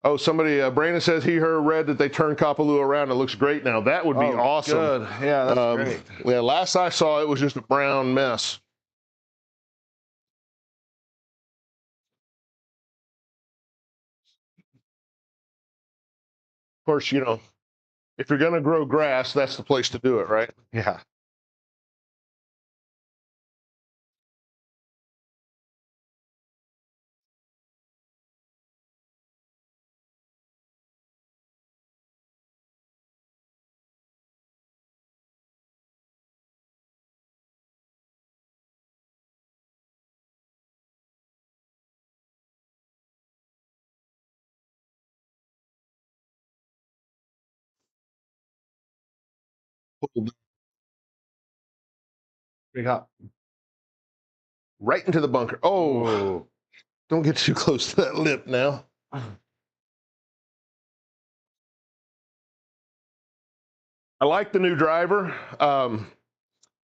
Oh, somebody, Brandon says he read that they turned Kapalua around. It looks great now. That would be awesome.
Good. Yeah, that's great.
Yeah, last I saw, it was just a brown mess. Of course, you know, if you're going to grow grass, that's the place to do it, right?
Yeah. Big hop.
Right into the bunker. Oh, don't get too close to that lip now. I like the new driver.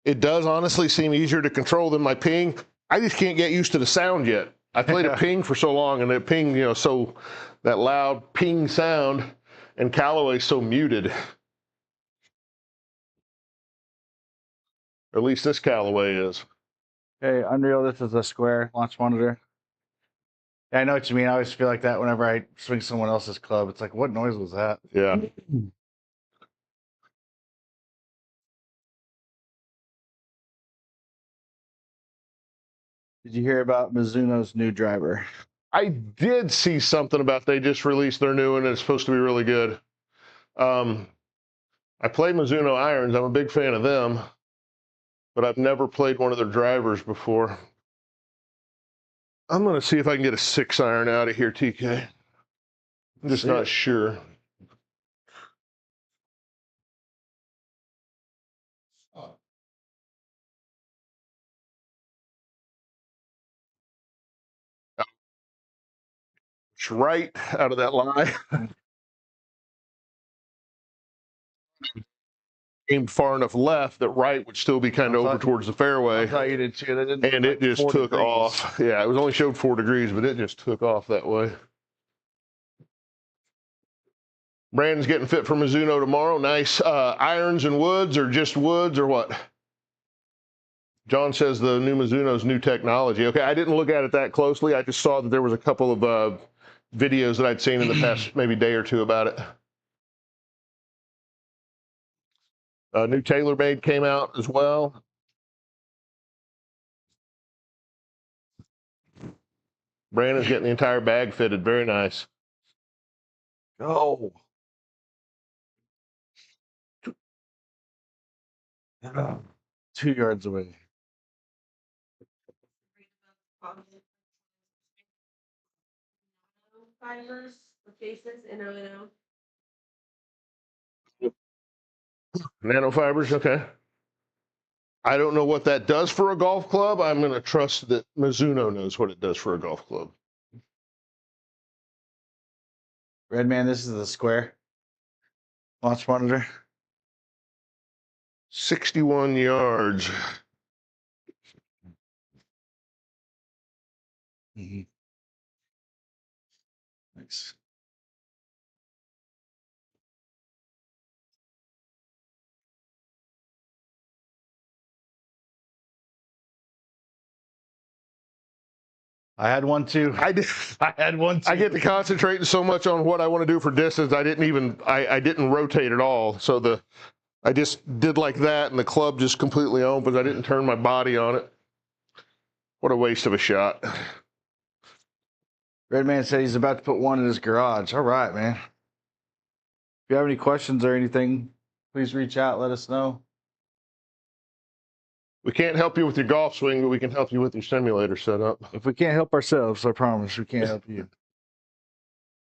It does honestly seem easier to control than my ping. I just can't get used to the sound yet. I played a ping for so long, and the ping, you know, so that loud ping sound, and Callaway's so muted. Or at least this Callaway is.
Okay, Unreal, this is a square launch monitor. Yeah, I know what you mean. I always feel like that whenever I swing someone else's club. It's like, what noise was that?
Yeah.
Did you hear about Mizuno's new driver?
I did see something about they just released their new one, and it's supposed to be really good. I play Mizuno irons. I'm a big fan of them, but I've never played one of their drivers before. I'm going to see if I can get a 6-iron out of here, TK. I'm just not sure. It's right out of that line. Aimed far enough left that right would still be kind of over towards the fairway.
I thought you did too. That didn't
and it just took off. Yeah, it was only showed 4 degrees, but it just took off that way. Brandon's getting fit for Mizuno tomorrow. Nice. Irons and woods, or just woods, or what? John says the new Mizuno's new technology. Okay, I didn't look at it that closely. I just saw that there was a couple of videos that I'd seen in the past maybe day or two about it. New TaylorMade came out as well. Brandon's getting the entire bag fitted. Very nice.
Oh. 2 yards away.
Fibers for faces, NO.
Nanofibers, okay. I don't know what that does for a golf club. I'm going to trust that Mizuno knows what it does for a golf club.
Redman, this is the square launch monitor.
61 yards.
Thanks. I had one too.
I
had one too.
I get to concentrating so much on what I want to do for distance. I didn't rotate at all. So I just did like that, and the club just completely opens. I didn't turn my body on it. What a waste of a shot.
Redman said he's about to put one in his garage. All right, man. If you have any questions or anything, please reach out. Let us know.
We can't help you with your golf swing, but we can help you with your simulator setup.
If we can't help ourselves, I promise we can't help you.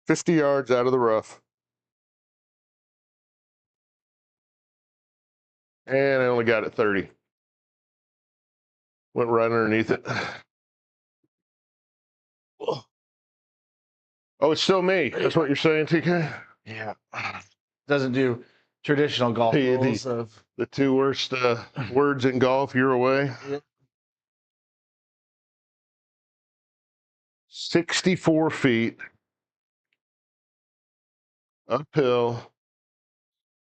50 yards out of the rough. And I only got it 30. Went right underneath it. Oh, it's still me. That's what you're saying, TK?
Yeah. Doesn't do traditional golf rules of
the 2 worst words in golf. You're away.
Yep.
64 feet. Uphill.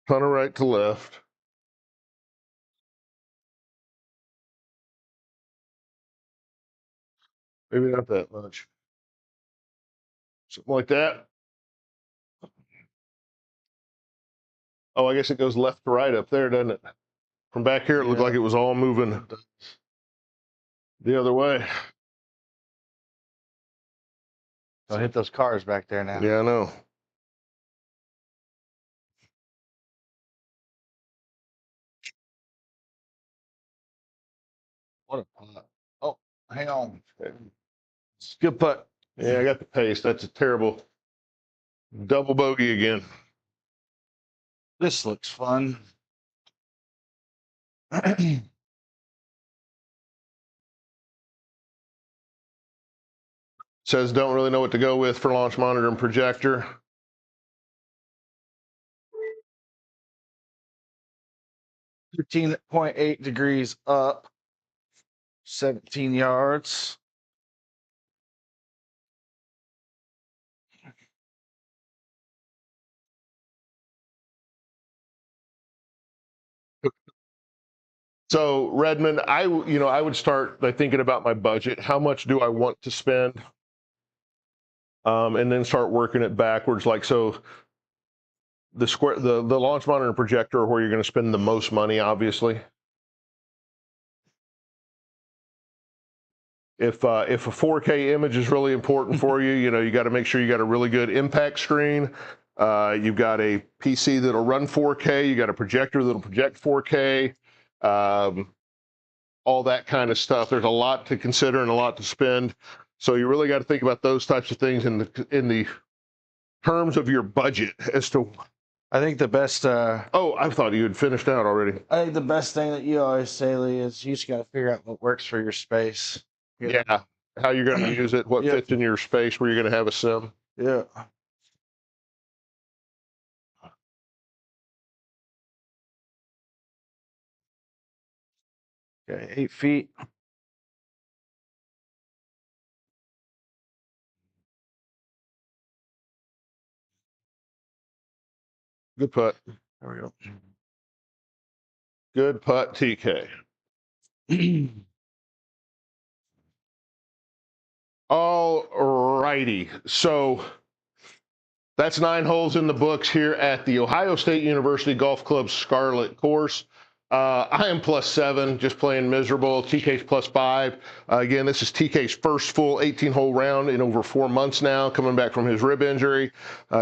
Ton of right to left. Maybe not that much. Something like that. Oh, I guess it goes left to right up there, doesn't it? From back here, it looked like it was all moving the other way.
Don't hit those cars back there now.
Yeah, I know.
What a putt. Oh, hang on. It's a good putt.
Yeah, I got the pace. That's a terrible double bogey again.
This looks fun.
Says don't really know what to go with for launch monitor and projector.
$13.8 degrees up, 17 yards.
So Redmond, I would start by thinking about my budget. How much do I want to spend? And then start working it backwards. Like, so the launch monitor and projector are where you're going to spend the most money, obviously. If a 4K image is really important for you, you got to make sure you got a really good impact screen. You've got a PC that'll run 4K. You got a projector that'll project 4K. All that kind of stuff. There's a lot to consider and a lot to spend. So you really got to think about those types of things in the terms of your budget as to.
I think the best.
Oh, I thought you had finished out already.
I think the best thing that you always say, Lee, is you just got to figure out what works for your space.
Yeah, how you're going to use it, what fits in your space, where you're going to have a sim.
Yeah. Okay, 8 feet.
Good putt.
There we go.
Good putt, TK. All righty. So that's 9 holes in the books here at the Ohio State University Golf Club Scarlet course. I am +7, just playing miserable. TK's +5. Again, this is TK's first full 18-hole round in over 4 months now, coming back from his rib injury.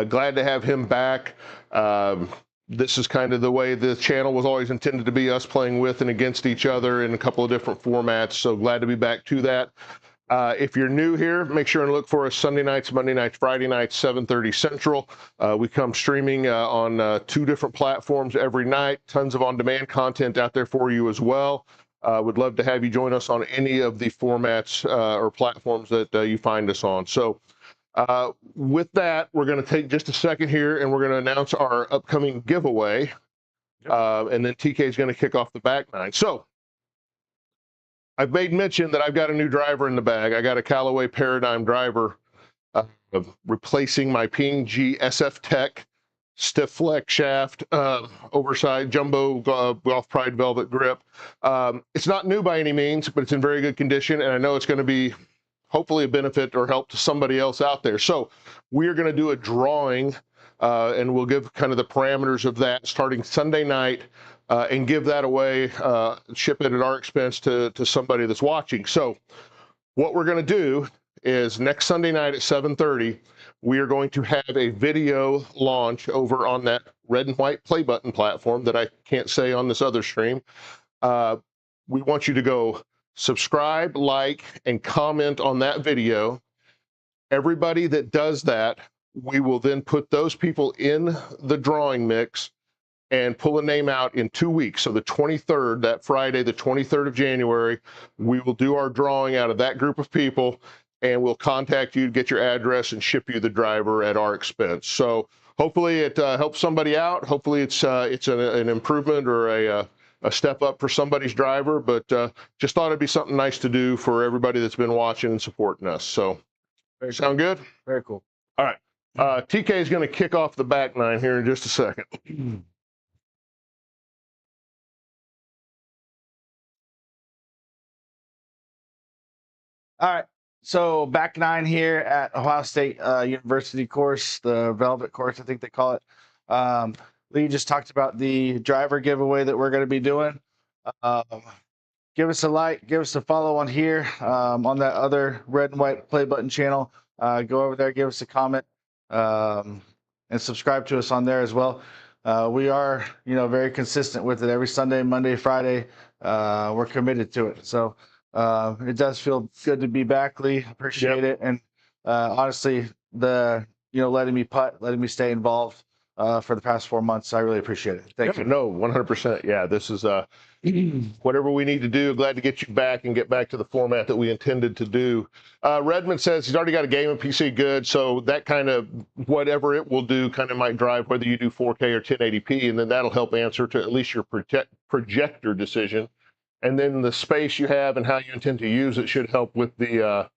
Glad to have him back. This is kind of the way the channel was always intended to be, us playing with and against each other in a couple of different formats. So glad to be back to that. If you're new here, make sure and look for us Sunday nights, Monday nights, Friday nights, 7:30 Central. We come streaming on 2 different platforms every night. Tons of on-demand content out there for you as well. Would love to have you join us on any of the formats or platforms that you find us on. So with that, we're going to take just a second here and we're going to announce our upcoming giveaway. And then TK is going to kick off the back 9. So I've made mention that I've got a new driver in the bag. I got a Callaway Paradigm driver replacing my P&G SF Tech stiff flex shaft, oversized jumbo Golf Pride velvet grip. It's not new by any means, but it's in very good condition, and I know it's going to be hopefully a benefit or help to somebody else out there. So we're going to do a drawing, and we'll give kind of the parameters of that starting Sunday night. And give that away, ship it at our expense to somebody that's watching. So what we're going to do is next Sunday night at 7:30, we are going to have a video launch over on that red and white play button platform that I can't say on this other stream. We want you to go subscribe, like, and comment on that video. Everybody that does that, we will then put those people in the drawing mix and pull a name out in 2 weeks. So the 23rd, that Friday, the 23rd of January, we will do our drawing out of that group of people, and we'll contact you, get your address, and ship you the driver at our expense. So hopefully it helps somebody out. Hopefully it's an improvement or a step up for somebody's driver, but just thought it'd be something nice to do for everybody that's been watching and supporting us. So sound good?
Very cool.
All right. TK is going to kick off the back 9 here in just a second.
All right, so back 9 here at Ohio State University course, the Velvet course, I think they call it. Lee just talked about the driver giveaway that we're going to be doing. Give us a like, give us a follow on here on that other red and white play button channel. Go over there, give us a comment, and subscribe to us on there as well. We are, very consistent with it every Sunday, Monday, Friday. We're committed to it. So it does feel good to be back, Lee. Appreciate it. And honestly, letting me putt, letting me stay involved for the past 4 months, I really appreciate it. Thank you.
No, 100%. Yeah, this is whatever we need to do. Glad to get you back and get back to the format that we intended to do. Redmond says he's already got a game and PC good, so that kind of whatever it will do kind of might drive whether you do 4K or 1080p, and then that'll help answer to at least your projector decision. And then the space you have and how you intend to use it should help with the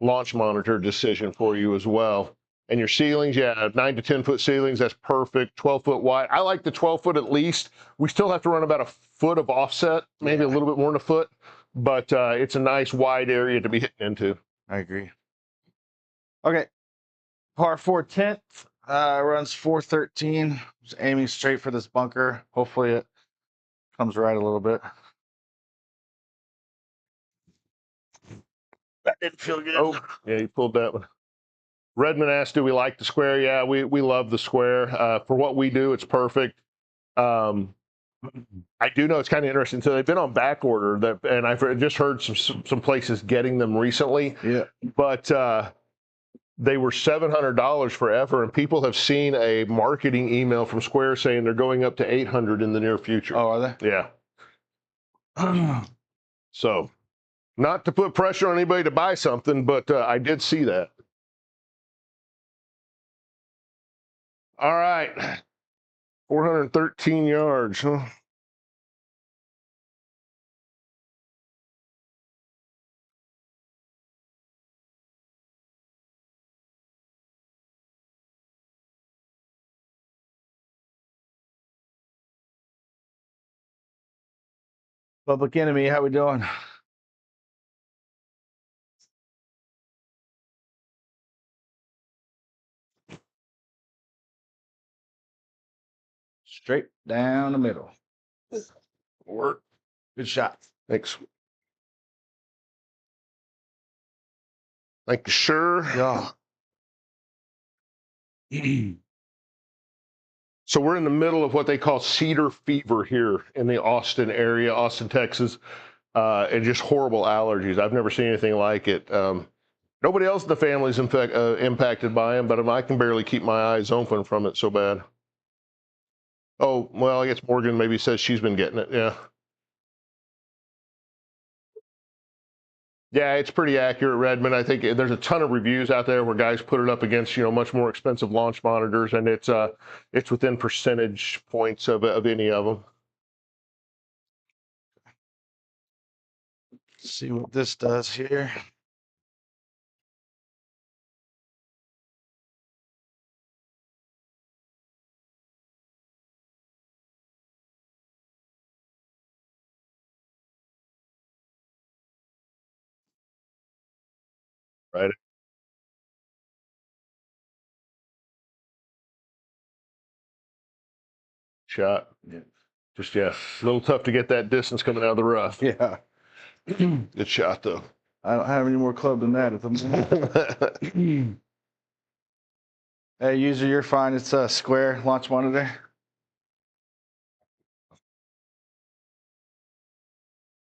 launch monitor decision for you as well. And your ceilings, 9 to 10 foot ceilings, that's perfect. 12 foot wide. I like the 12 foot at least. We still have to run about a foot of offset, maybe a little bit more than a foot, but it's a nice wide area to be hitting into.
I agree. Okay. Par 4 10th runs 413. Just aiming straight for this bunker. Hopefully it comes right a little bit. That didn't feel good.
Oh, yeah, you pulled that one. Redmond asked, do we like the square? Yeah, we love the square. For what we do, it's perfect. I do know it's kind of interesting. So they've been on back order, and I've just heard some places getting them recently.
Yeah.
But They were $700 forever, and people have seen a marketing email from Square saying they're going up to $800 in the near future.
Oh, are they?
Yeah. So, not to put pressure on anybody to buy something, but I did see that. All right. 413 yards, huh?
Public Enemy, how we doing? Straight down the middle.
Work.
Good shot.
Thanks. Thank you, sure.
Yeah.
So we're in the middle of what they call cedar fever here in the Austin area, Austin, Texas, and just horrible allergies. I've never seen anything like it. Nobody else in the family is impacted by them, but I can barely keep my eyes open from it so bad. Oh, well, I guess Morgan maybe says she's been getting it. Yeah. Yeah, it's pretty accurate, Redmond. I think there's a ton of reviews out there where guys put it up against, much more expensive launch monitors, and it's within percentage points of any of them.
Let's see what this does here.
Right. Shot.
Yeah.
Just, a little tough to get that distance coming out of the rough.
Yeah.
Good shot, though.
I don't have any more club than that at the moment. Hey, user, you're fine. It's a Square launch monitor.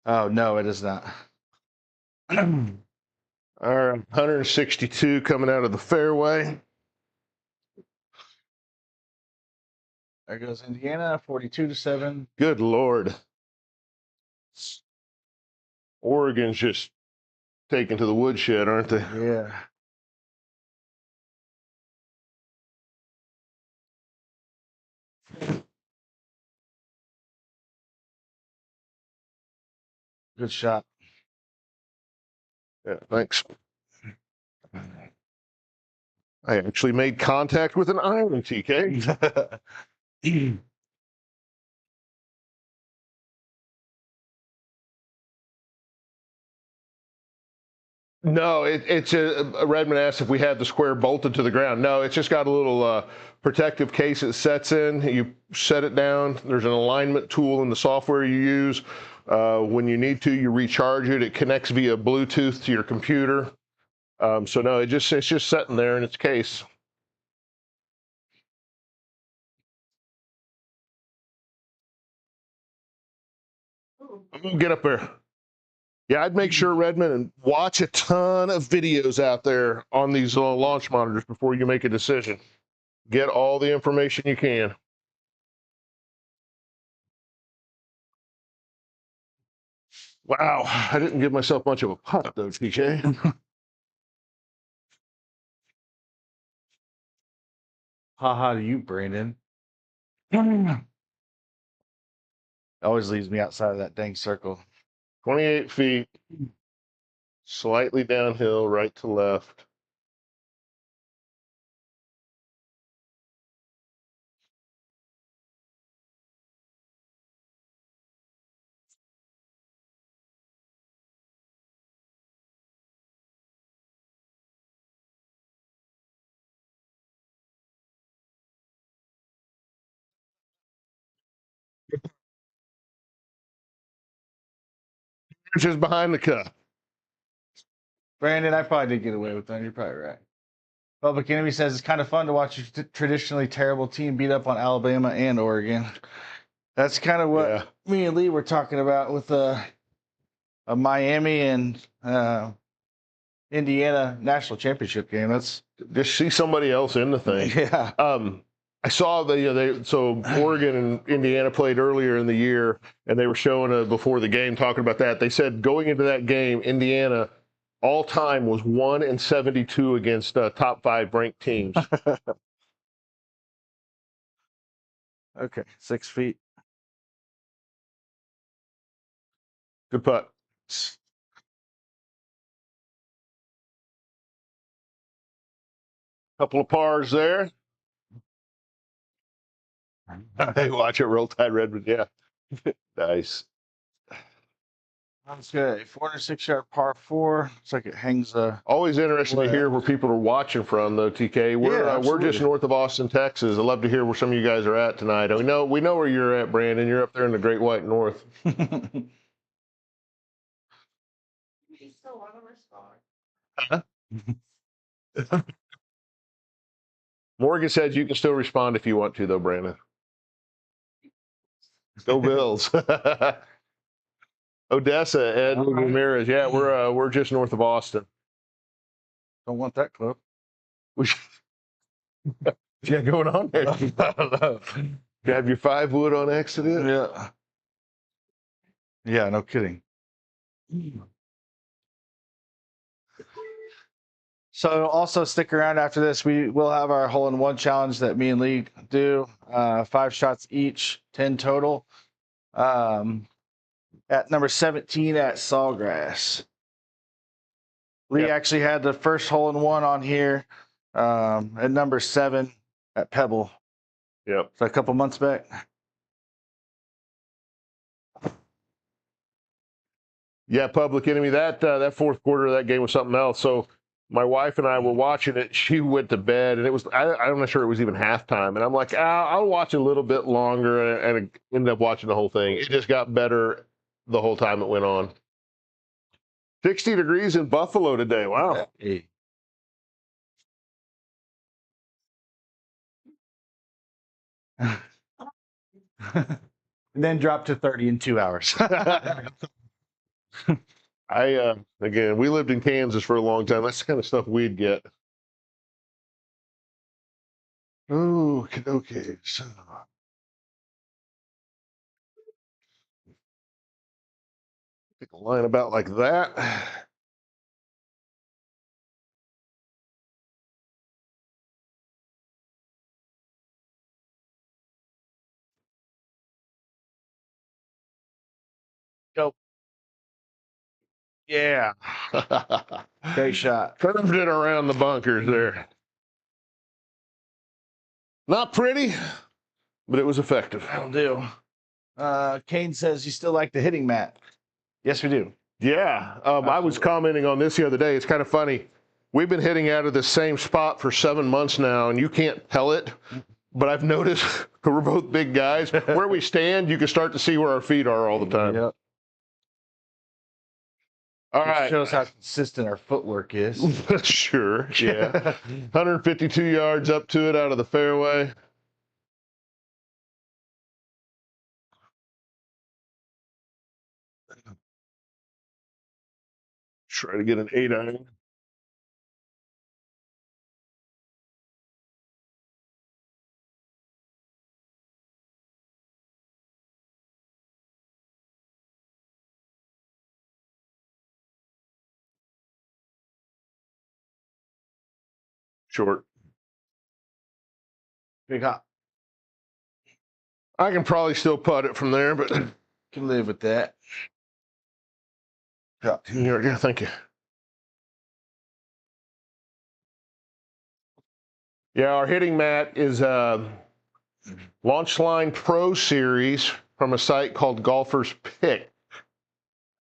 Oh, no, it is not.
All right, 162 coming out of the fairway.
There goes Indiana, 42-7.
Good Lord. Oregon's just taken to the woodshed, aren't they?
Yeah. Good shot.
Yeah, thanks. I actually made contact with an iron, TK. No, it's Redmond asked if we had the Square bolted to the ground. No, it's just got a little protective case it sets in. You set it down. There's an alignment tool in the software you use. When you need to, you recharge it. It connects via Bluetooth to your computer. So no, it's just sitting there in its case. I'm gonna get up there. Yeah, I'd make sure, Redmond, and watch a ton of videos out there on these launch monitors before you make a decision. Get all the information you can. Wow, I didn't give myself much of a putt, though, TK.
Ha to you, Brandon. Always leaves me outside of that dang circle.
28 feet, slightly downhill, right to left. Just behind the cup.
Brandon, I probably did get away with that. You're probably right. Public Enemy says it's kind of fun to watch a traditionally terrible team beat up on Alabama and Oregon. That's kind of what me and Lee were talking about with Miami and Indiana national championship game. That's
Just see somebody else in the thing.
yeah.
I saw so Oregon and Indiana played earlier in the year, and they were showing before the game talking about that. They said going into that game, Indiana all time was 1-72 against top 5 ranked teams.
Okay, 6 feet.
Good putt. Couple of pars there. Hey, watch it, Roll Tide Redwood. Yeah, nice.
That's good. 406-yard par 4. Looks like it hangs.
Always interesting to hear where people are watching from, though. TK, we're just north of Austin, Texas. I'd love to hear where some of you guys are at tonight. We know where you're at, Brandon. You're up there in the Great White North.
You still want to respond?
Morgan says you can still respond if you want to, though, Brandon. Go Bills. Odessa, Ed Ramirez. Yeah, we're just north of Austin.
Don't want that club.
Yeah, going on there. I don't know. You have your 5 wood on accident?
Yeah. Yeah, no kidding. So also stick around after this. We will have our hole-in-one challenge that me and Lee do. 5 shots each, 10 total. At number 17 at Sawgrass. Lee actually had the first hole-in-one on here at number 7 at Pebble.
Yep.
So a couple months back.
Yeah, Public Enemy. That fourth quarter of that game was something else. So my wife and I were watching it. She went to bed, and it was I'm not sure it was even halftime. And I'm like, I'll watch a little bit longer, and I ended up watching the whole thing. It just got better the whole time it went on. 60 degrees in Buffalo today. Wow.
Hey. And then dropped to 30 in 2 hours.
Again, we lived in Kansas for a long time. That's the kind of stuff we'd get. Oh, okay. So pick a line about like that.
Go. Yeah. Great shot.
Curved it around the bunkers there. Not pretty, but it was effective.
That'll do. Kane says you still like the hitting mat. Yes, we do.
Yeah. I was commenting on this the other day. It's kind of funny. We've been hitting out of the same spot for 7 months now, and you can't tell it. But I've noticed we're both big guys. Where we stand, you can start to see where our feet are all the time.
Yep.
All right.
Shows how consistent our footwork is.
Sure. Yeah. 152 yards up to it out of the fairway. Try to get an 8-iron. Short.
Big hop.
I can probably still putt it from there, but
Can live with that.
Yeah, thank you. Yeah, our hitting mat is Launchline Pro Series from a site called Golfer's Pick.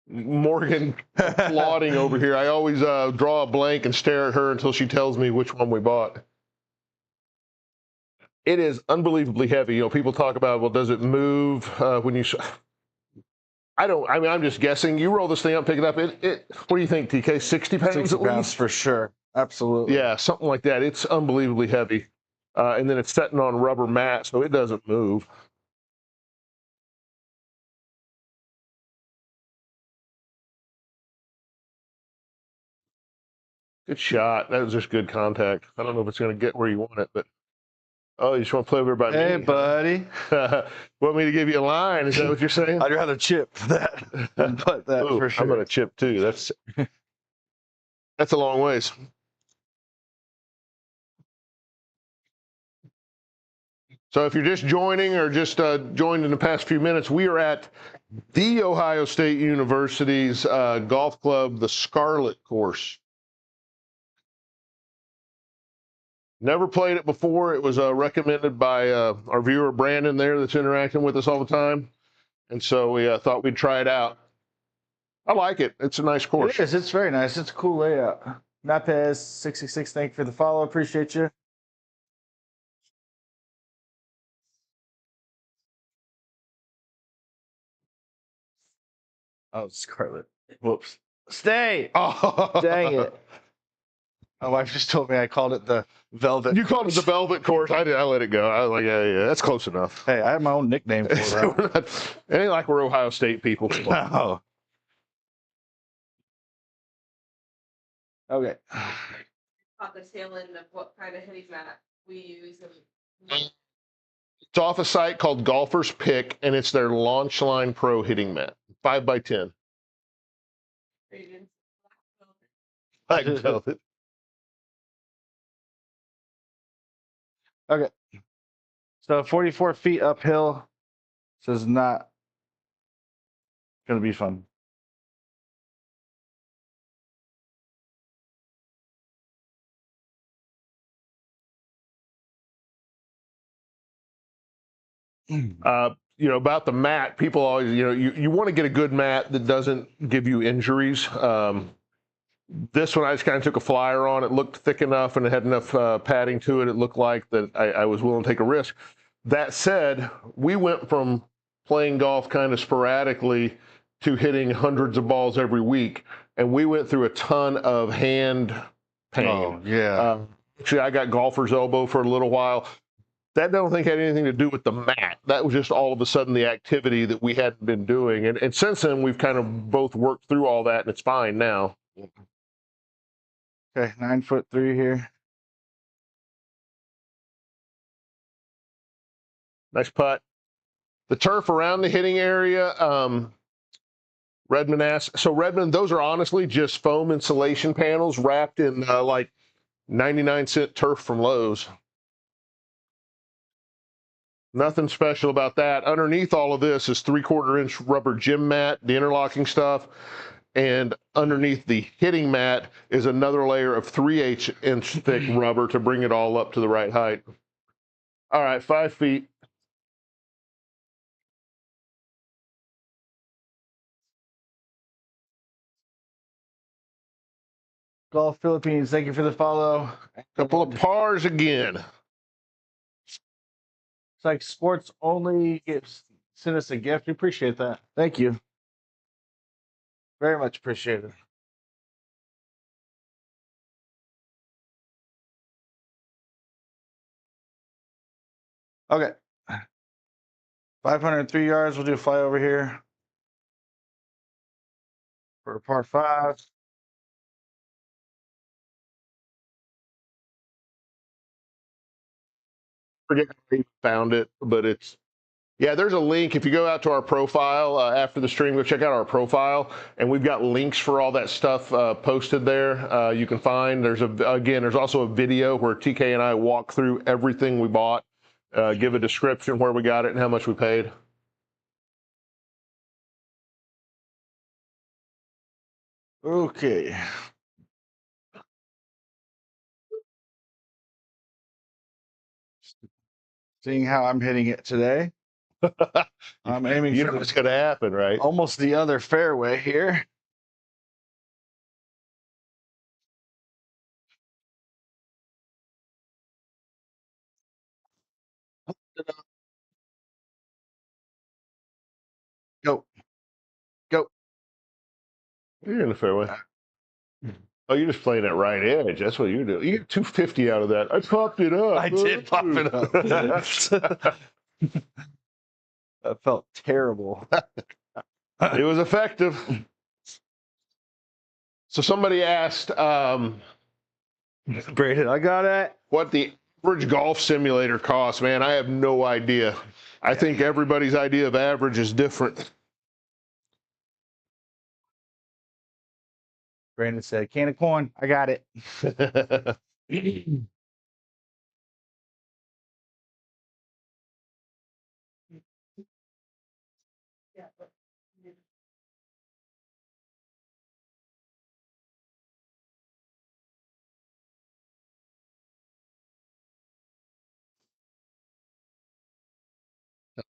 Morgan applauding over here. I always draw a blank and stare at her until she tells me which one we bought. It is unbelievably heavy. You know, people talk about, well, does it move when you... I mean, I'm just guessing. You roll this thing up, pick it up. What do you think, TK? 60 pounds
60
at
pounds
least?
for sure. Absolutely.
Yeah, something like that. It's unbelievably heavy. And then it's sitting on rubber mat, so it doesn't move. Good shot. That was just good contact. I don't know if it's going to get where you want it, but oh, you just want to play over by me?
Hey, buddy.
Want me to give you a line? Is that what you're saying?
I'd rather chip that than put that.
Ooh,
for sure.
I'm going to chip too. That's a long ways. So if you're just joining or just joined in the past few minutes, we are at The Ohio State University's golf club, the Scarlet course. Never played it before. It was recommended by our viewer, Brandon, there that's interacting with us all the time. And so we thought we'd try it out. I like it. It's a nice course.
It is. It's very nice. It's a cool layout. Napez66, thank you for the follow. Appreciate you. Oh, Scarlet. Whoops. Stay.
Oh,
Dang it. My wife just told me I called it the Velvet.
You called it the Velvet course. I let it go. I was like, yeah, that's close enough.
Hey, I have my own nickname for it.
It ain't like we're Ohio State people.
No. Okay.
Caught the tail end of what kind of hitting mat we use. And
It's off a site called Golfer's Pick, and it's their Launch Line Pro hitting mat, 5x10. I know it.
Okay. So 44 feet uphill. This is not going to be fun.
About the mat, people always, you want to get a good mat that doesn't give you injuries. This one I just kind of took a flyer on. It looked thick enough and it had enough padding to it. It looked like that I was willing to take a risk. That said, we went from playing golf kind of sporadically to hitting hundreds of balls every week, and we went through a ton of hand pain.
Oh, yeah.
Actually, I got golfer's elbow for a little while. That don't think had anything to do with the mat. That was just all of a sudden the activity that we hadn't been doing. And since then, we've kind of both worked through all that, and it's fine now.
Okay, 9'3" here.
Nice putt. The turf around the hitting area, Redmond asked. So Redmond, those are honestly just foam insulation panels wrapped in like 99-cent turf from Lowe's. Nothing special about that. Underneath all of this is 3/4-inch rubber gym mat, the interlocking stuff. And underneath the hitting mat is another layer of 3/8-inch thick rubber to bring it all up to the right height. All right, 5 feet.
Golf Philippines, thank you for the follow.
Couple of pars again.
It's like sports only send us a gift. We appreciate that. Thank you. Very much appreciated. Okay. 503 yards. We'll do a flyover here for par 5.
Forget how we found it, but there's a link. If you go out to our profile after the stream, go check out our profile, and we've got links for all that stuff posted there. You can find there's also a video where TK and I walk through everything we bought, give a description where we got it and how much we paid.
Okay. Seeing how I'm hitting it today, I'm aiming
You
for
know what's going to happen, right?
almost the other fairway here. Go. Go.
You're in the fairway. Oh, you're just playing that right edge. That's what you're doing. You get 250 out of that. I popped it up.
I did pop it up. That felt terrible.
It was effective. So somebody asked,
Brandon, I got it.
What the average golf simulator costs, man, I have no idea. I think everybody's idea of average is different.
Brandon said, can of corn. I got it.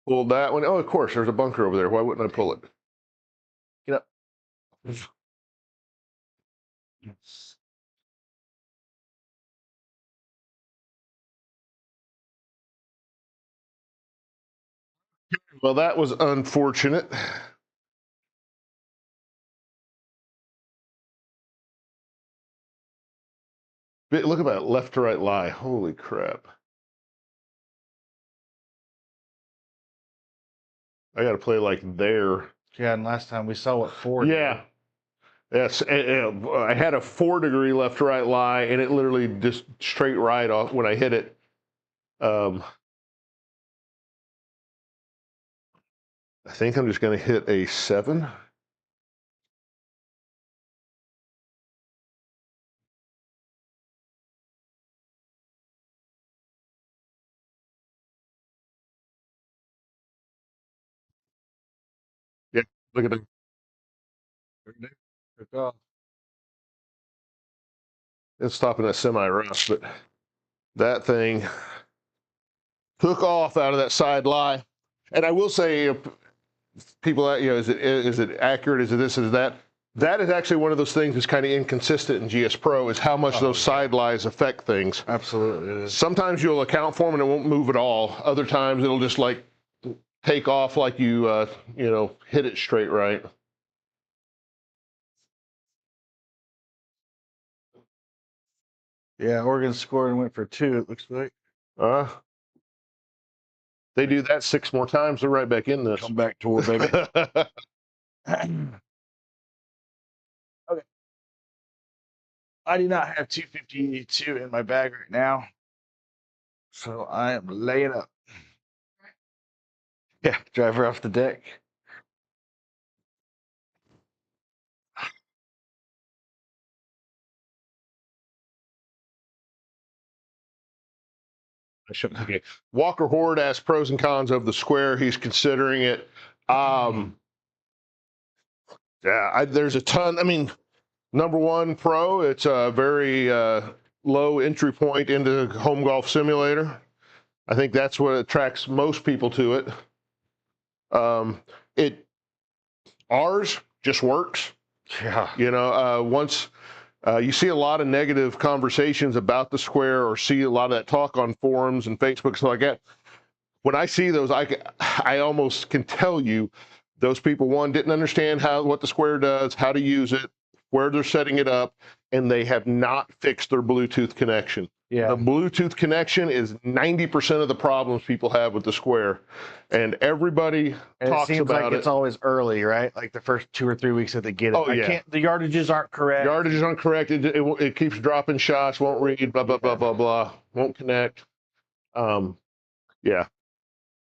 Pulled that one. Oh, of course, there's a bunker over there. Why wouldn't I pull it?
Get up.
Well, that was unfortunate. Look at that left to right lie. Holy crap. I got to play like there.
Yeah, and last time we saw what 4
Yeah. Yes. I had a 4-degree left to right lie, and it literally just straight right off when I hit it. I think I'm just going to hit a 7. Yeah, look at that. It's stopping that semi-rough, but that thing took off out of that side lie. And I will say, people, is it accurate? Is it this? Is that? That is actually one of those things that's kind of inconsistent in GS Pro, is how much those side lies affect things.
Absolutely, it is.
Sometimes you'll account for them and it won't move at all. Other times it'll just like take off like you hit it straight right.
Yeah, Oregon scored and went for 2, it looks like.
They do that 6 more times, they're right back in this.
Come back to it, baby. Okay. I do not have 252 in my bag right now, so I am laying up. Yeah, driver off the deck.
Okay. Walker Horde asks pros and cons of the square. He's considering it. There's a ton. I mean, number one, pro, it's a very low entry point into home golf simulator. I think that's what attracts most people to it. Ours just works.
Yeah.
Once you see a lot of negative conversations about the square, or see a lot of that talk on forums and Facebook, stuff like that. When I see those, I almost can tell you those people, one, didn't understand what the square does, how to use it, where they're setting it up, and they have not fixed their Bluetooth connection.
Yeah.
The Bluetooth connection is 90% of the problems people have with the square, and everybody talks
it seems
about
like
it.
It's always early, right? Like the first 2 or 3 weeks that they get it.
Oh, yeah.
The yardages aren't correct.
Yardages aren't correct. It keeps dropping shots, won't read, blah, blah, blah, blah, blah, won't connect. Yeah.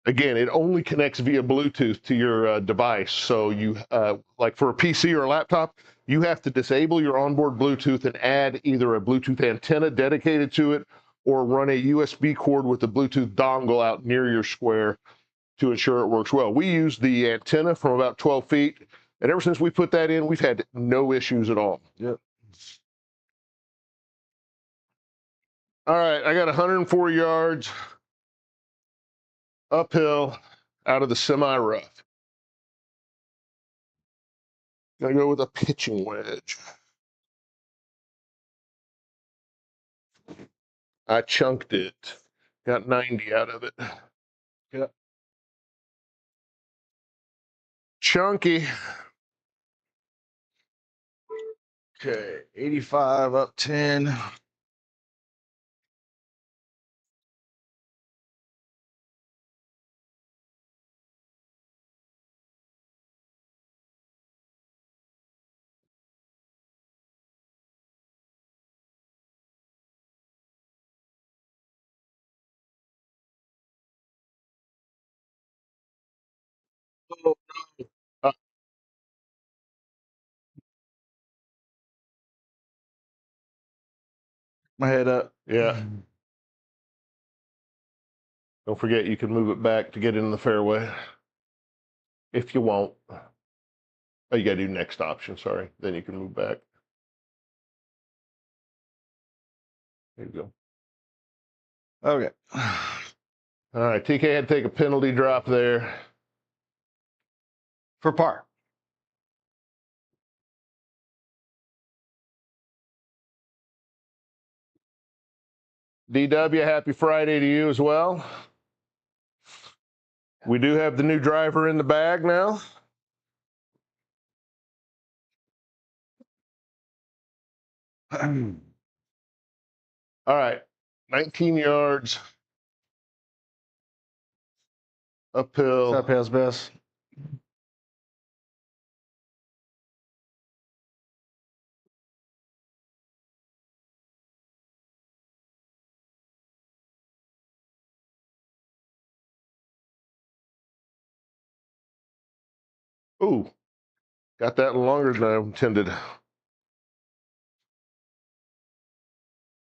Again, it only connects via Bluetooth to your device. So you, like for a PC or a laptop, you have to disable your onboard Bluetooth and add either a Bluetooth antenna dedicated to it, or run a USB cord with a Bluetooth dongle out near your square to ensure it works well. We use the antenna from about 12 feet, and ever since we put that in, we've had no issues at all.
Yep.
All right, I got 104 yards uphill out of the semi-rough. Gonna go with a pitching wedge. I chunked it. Got 90 out of it.
Yep.
Chunky.
Okay, 85 up 10.
Oh, no.
My head up.
Yeah. Don't forget you can move it back to get in the fairway if you want. Oh, you got to do next option. Sorry. Then you can move back. There you go.
Okay.
All right. TK had to take a penalty drop there.
For par.
DW, happy Friday to you as well. We do have the new driver in the bag now. All right. 19 yards. Uphill.
Uphill's best.
Ooh, got that longer than I intended.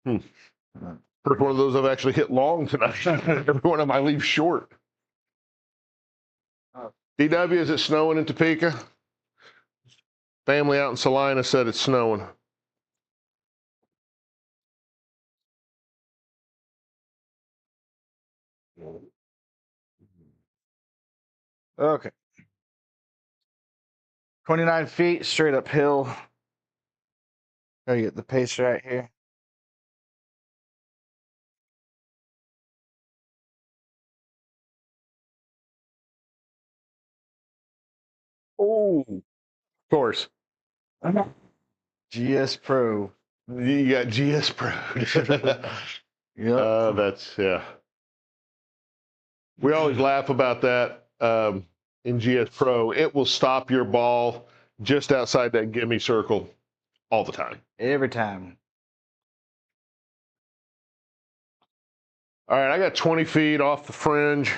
First one of those I've actually hit long tonight. Every one of them I leave short. DW, is it snowing in Topeka? Family out in Salina said it's snowing.
Okay. 29 feet straight uphill. Gotta get the pace right here.
Oh, of course.
GS Pro.
You got GS Pro.
Yep.
That's, yeah. We always laugh about that in GS Pro. It will stop your ball just outside that gimme circle all the time.
Every time.
All right, I got 20 feet off the fringe,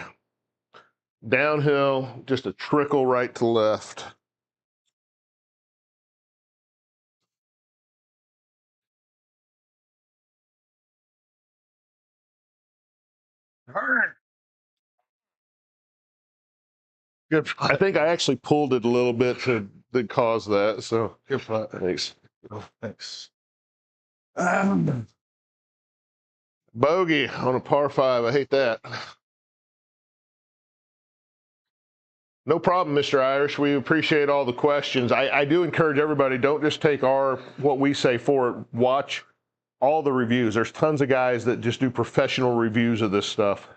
downhill, just a trickle right to left.
Good
I
putt.
think I actually pulled it a little bit to cause that. So
Good putt.
thanks.
Thanks.
Bogey on a par 5. I hate that. No problem, Mr. Irish. We appreciate all the questions. I do encourage everybody, don't just take what we say for it. Watch all the reviews. There's tons of guys that just do professional reviews of this stuff.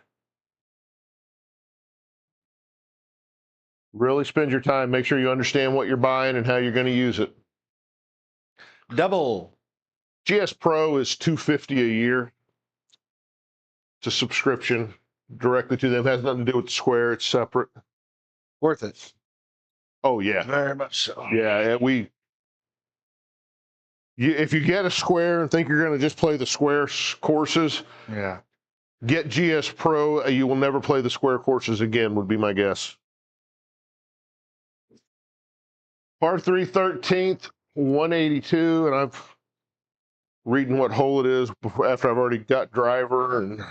Really spend your time. Make sure you understand what you're buying and how you're going to use it.
Double.
GS Pro is $250 a year. It's a subscription directly to them. It has nothing to do with the Square. It's separate.
Worth it.
Oh, yeah.
Very much so.
Yeah, if you get a Square and think you're going to just play the Square courses,
Yeah.
get GS Pro. You will never play the Square courses again, would be my guess. Par 3, 13th, 182, and I'm reading what hole it is after I've already got driver, and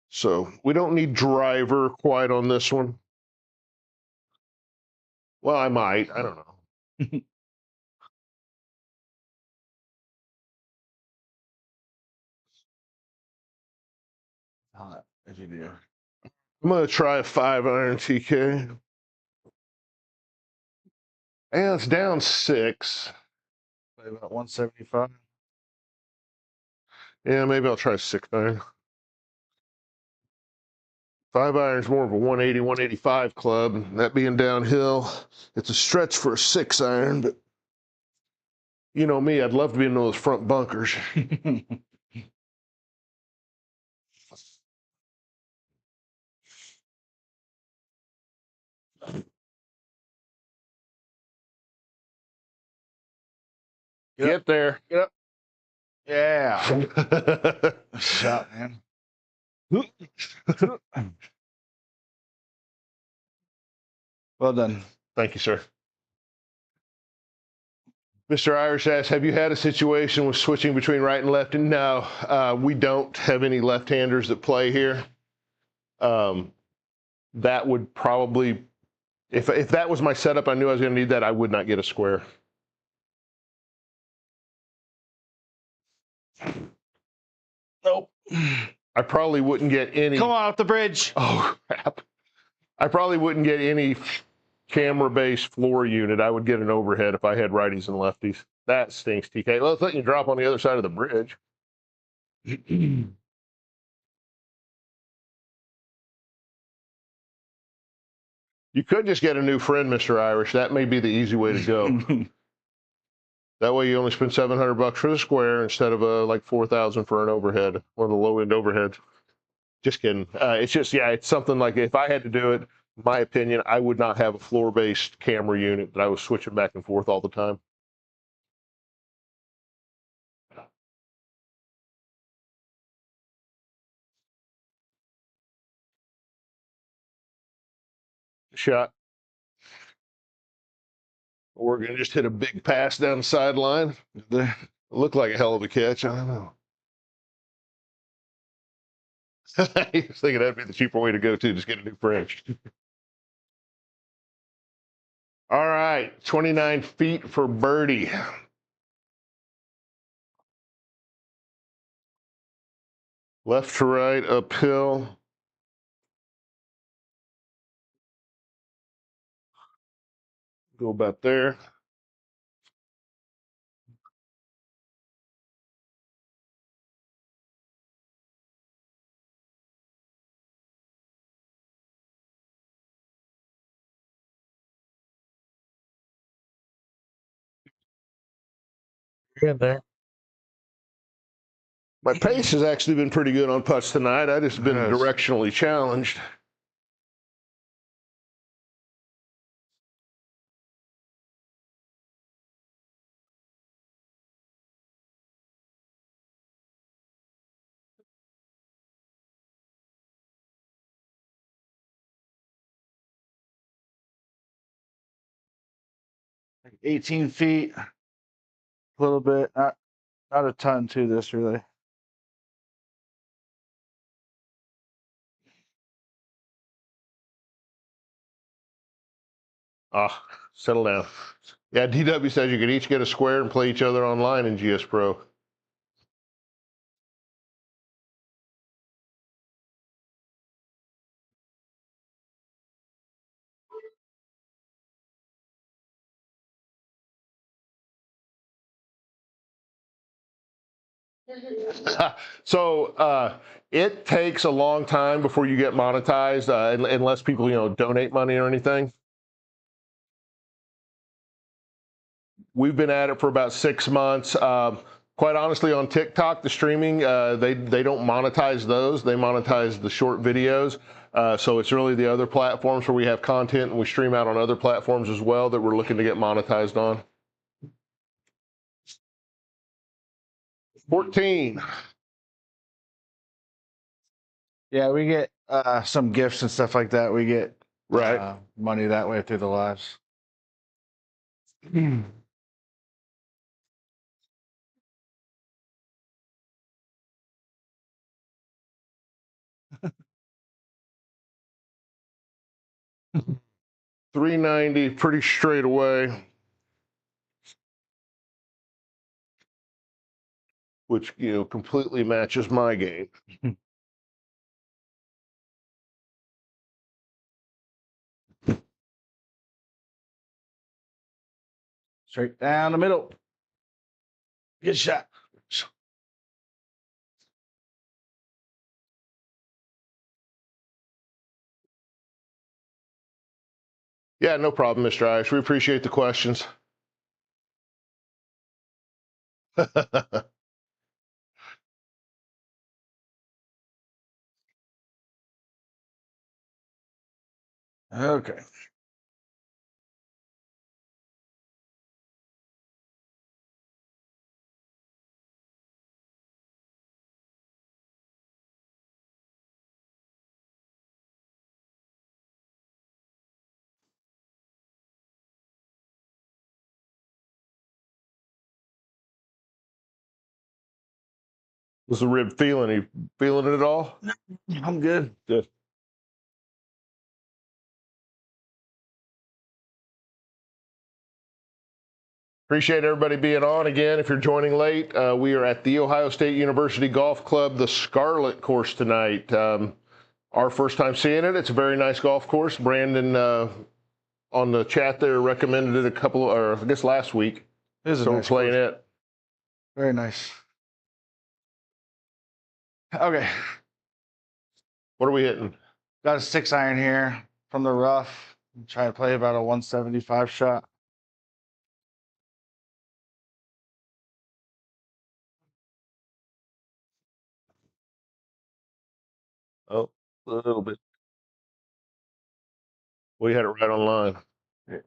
so we don't need driver quite on this one. Well, I might. I don't know.
Hot if you do.
I'm going to try a 5-iron TK. And it's down 6.
Play about 175.
Yeah, maybe I'll try 6-iron. 5-iron's more of a 180, 185 club. And that being downhill, it's a stretch for a 6-iron, but you know me, I'd love to be in those front bunkers. Get there.
Get up. Yeah. Shot, man. Well done.
Thank you, sir. Mr. Irish asks, have you had a situation with switching between right and left? And no, we don't have any left-handers that play here. That would probably, if that was my setup, I knew I was going to need that, I would not get a square.
Nope.
I probably wouldn't get any.
Come on, off the bridge.
Oh, crap. I probably wouldn't get any camera-based floor unit. I would get an overhead if I had righties and lefties. That stinks, TK. Let's let you drop on the other side of the bridge. You could just get a new friend, Mr. Irish. That may be the easy way to go. That way you only spend $700 for the square instead of like $4,000 for an overhead, one of the low-end overheads. Just kidding. It's just, yeah, it's something like if I had to do it, in my opinion, I would not have a floor-based camera unit that I was switching back and forth all the time. Shot. We're going to just hit a big pass down the sideline. It looked like a hell of a catch. I don't know. He was thinking that'd be the cheaper way to go, too. Just get a new friend. All right. 29 feet for birdie. Left to right, uphill. Go about there.
You're in there.
My pace has actually been pretty good on putts tonight. I just been directionally challenged.
Like 18 feet. A little bit. Not a ton to this, really.
Ah, settle down. Yeah, DW says you could each get a square and play each other online in GS Pro. So it takes a long time before you get monetized, unless people, donate money or anything. We've been at it for about 6 months. Quite honestly, on TikTok, the streaming, they don't monetize those. They monetize the short videos. So it's really the other platforms where we have content and we stream out on other platforms as well that we're looking to get monetized on. 14.
Yeah, we get some gifts and stuff like that. We get
Right.
money that way through the lives.
$390, pretty straight away. Which, completely matches my game.
Straight down the middle. Good shot.
Yeah, no problem, Mr. Irish. We appreciate the questions.
Okay.
Was the rib feeling? Are you feeling it at all?
I'm good.
Good. Appreciate everybody being on again. If you're joining late, we are at the Ohio State University Golf Club, the Scarlet course tonight. Our first time seeing it. It's a very nice golf course. Brandon on the chat there recommended it I guess last week.
It is a
So
nice
we're playing
course.
it.
Very nice. Okay.
What are we hitting?
Got a 6-iron here from the rough. I'm trying to play about a 175 shot.
Oh, a little bit. We had it right on line.
Yeah.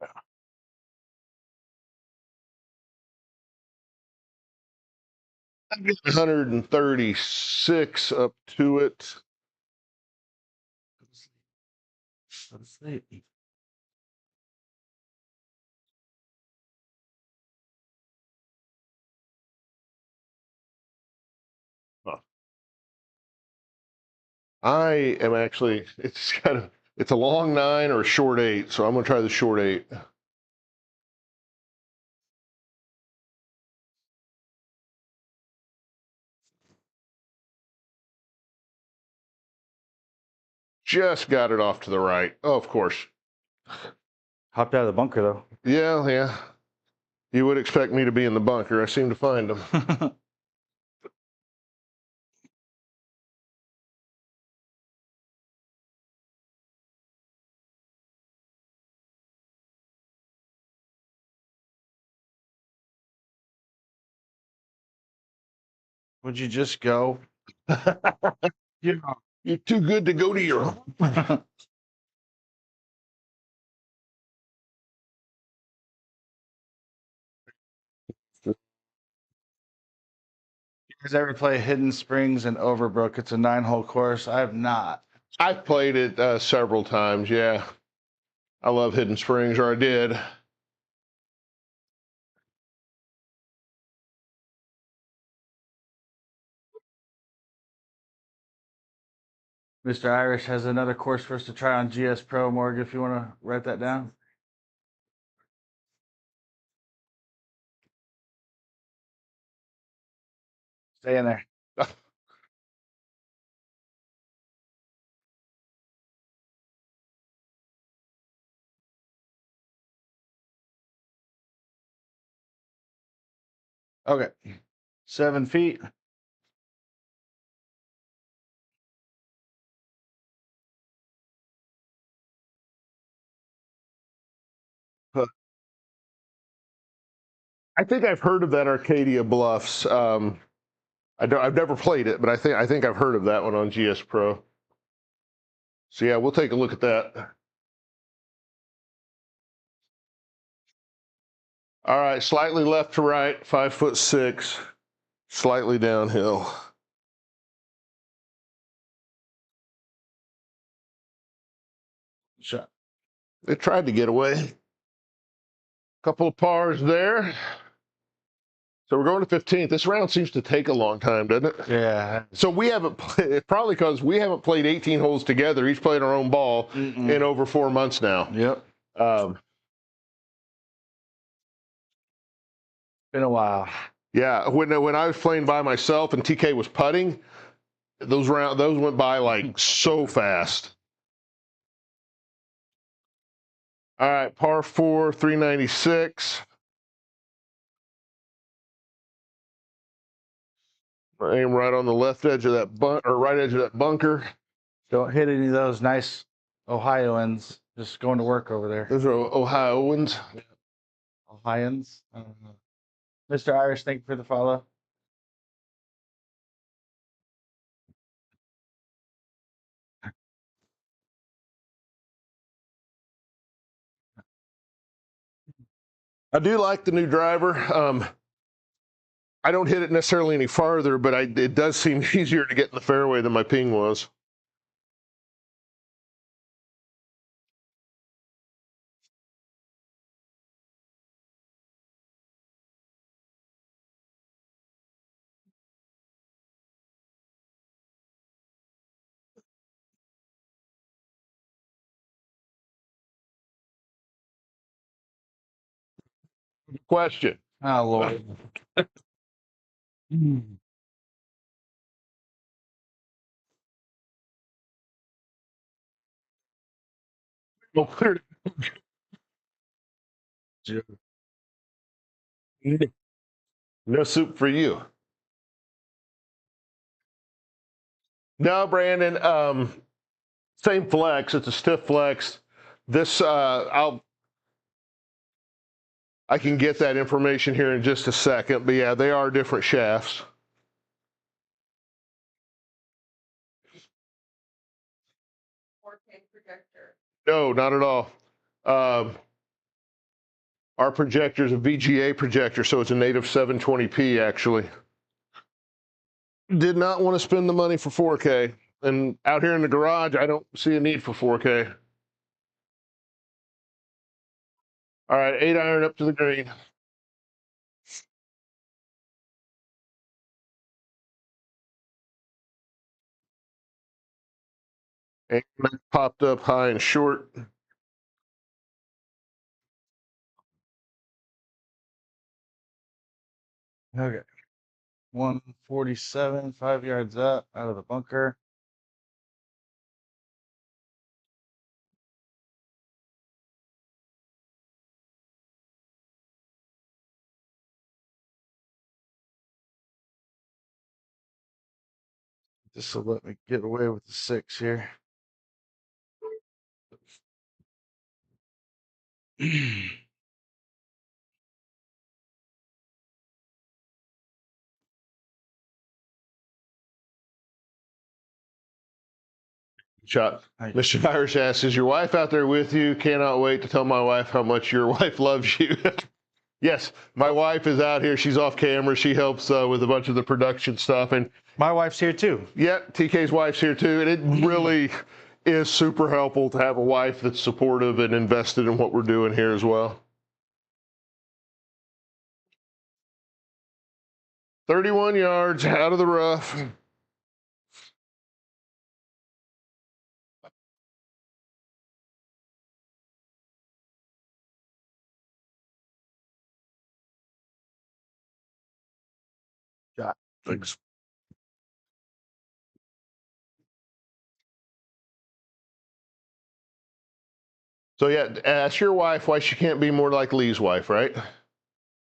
I get 136 up to it.
Go to sleep.
I am actually, it's a long 9 or a short 8, so I'm going to try the short 8. Just got it off to the right. Oh, of course.
Hopped out of the bunker, though.
Yeah. You would expect me to be in the bunker. I seem to find them.
Would you just go? Yeah.
You're too good to go to your home.
You guys ever play Hidden Springs in Overbrook? It's a 9-hole course. I have not.
I've played it several times, yeah. I love Hidden Springs, or I did.
Mr. Irish has another course for us to try on GS Pro. Morgan, if you want to write that down. Stay in there. Okay. 7 feet.
I think I've heard of that Arcadia Bluffs. I've never played it, but I think I've heard of that one on GS Pro. So yeah, we'll take a look at that. All right, slightly left to right, 5'6", slightly downhill.
Shot.
They tried to get away. Couple of pars there. So we're going to 15th. This round seems to take a long time, doesn't it?
Yeah.
So we haven't played, probably because we haven't played 18 holes together. Each played our own ball in over 4 months now.
Yep. Been a while.
Yeah, when I was playing by myself and TK was putting, those went by like so fast. All right, par 4, 396. Aim right on the left edge of that right edge of that bunker.
Don't hit any of those nice Ohioans. Just going to work over there.
Those are Ohioans.
Ohioans. I don't know. Mr. Irish, thank you for the follow.
I do like the new driver. I don't hit it necessarily any farther, but it does seem easier to get in the fairway than my ping was. Question.
Oh, Lord.
Well, clear. No soup for you. No, Brandon. Same flex. It's a stiff flex. This I can get that information here in just a second. But yeah, they are different shafts.
4K projector.
No, not at all. Our projector is a VGA projector, so it's a native 720p actually. Did not want to spend the money for 4K. And out here in the garage, I don't see a need for 4K. All right, 8-iron up to the green. And popped up high and short.
Okay. 147, 5 yards up out of the bunker. This will let me get away with the 6 here.
Shot. Mr. Irish asks, is your wife out there with you? Cannot wait to tell my wife how much your wife loves you. Yes, my wife is out here. She's off camera. She helps with a bunch of the production stuff. And
my wife's here too.
Yeah, TK's wife's here too. And it really is super helpful to have a wife that's supportive and invested in what we're doing here as well. 31 yards out of the rough.
Shot. Thanks.
So yeah, ask your wife why she can't be more like Lee's wife, right?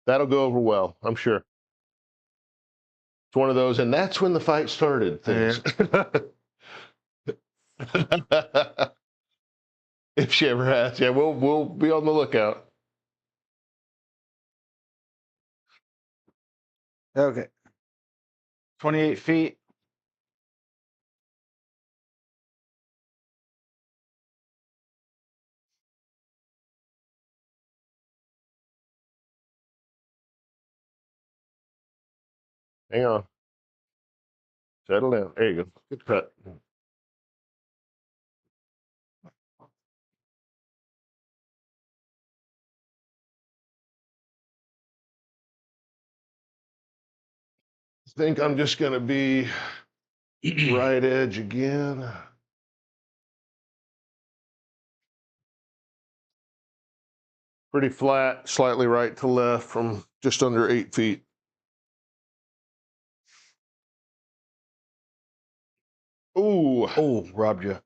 That'll go over well, I'm sure. It's one of those, and that's when the fight started things. Yeah. If she ever has, yeah, we'll be on the lookout.
Okay. 28 feet.
Hang on. Settle down. There you go. Good cut. I think I'm just going to be right edge again. Pretty flat, slightly right to left from just under 8 feet. Ooh.
Oh, robbed you.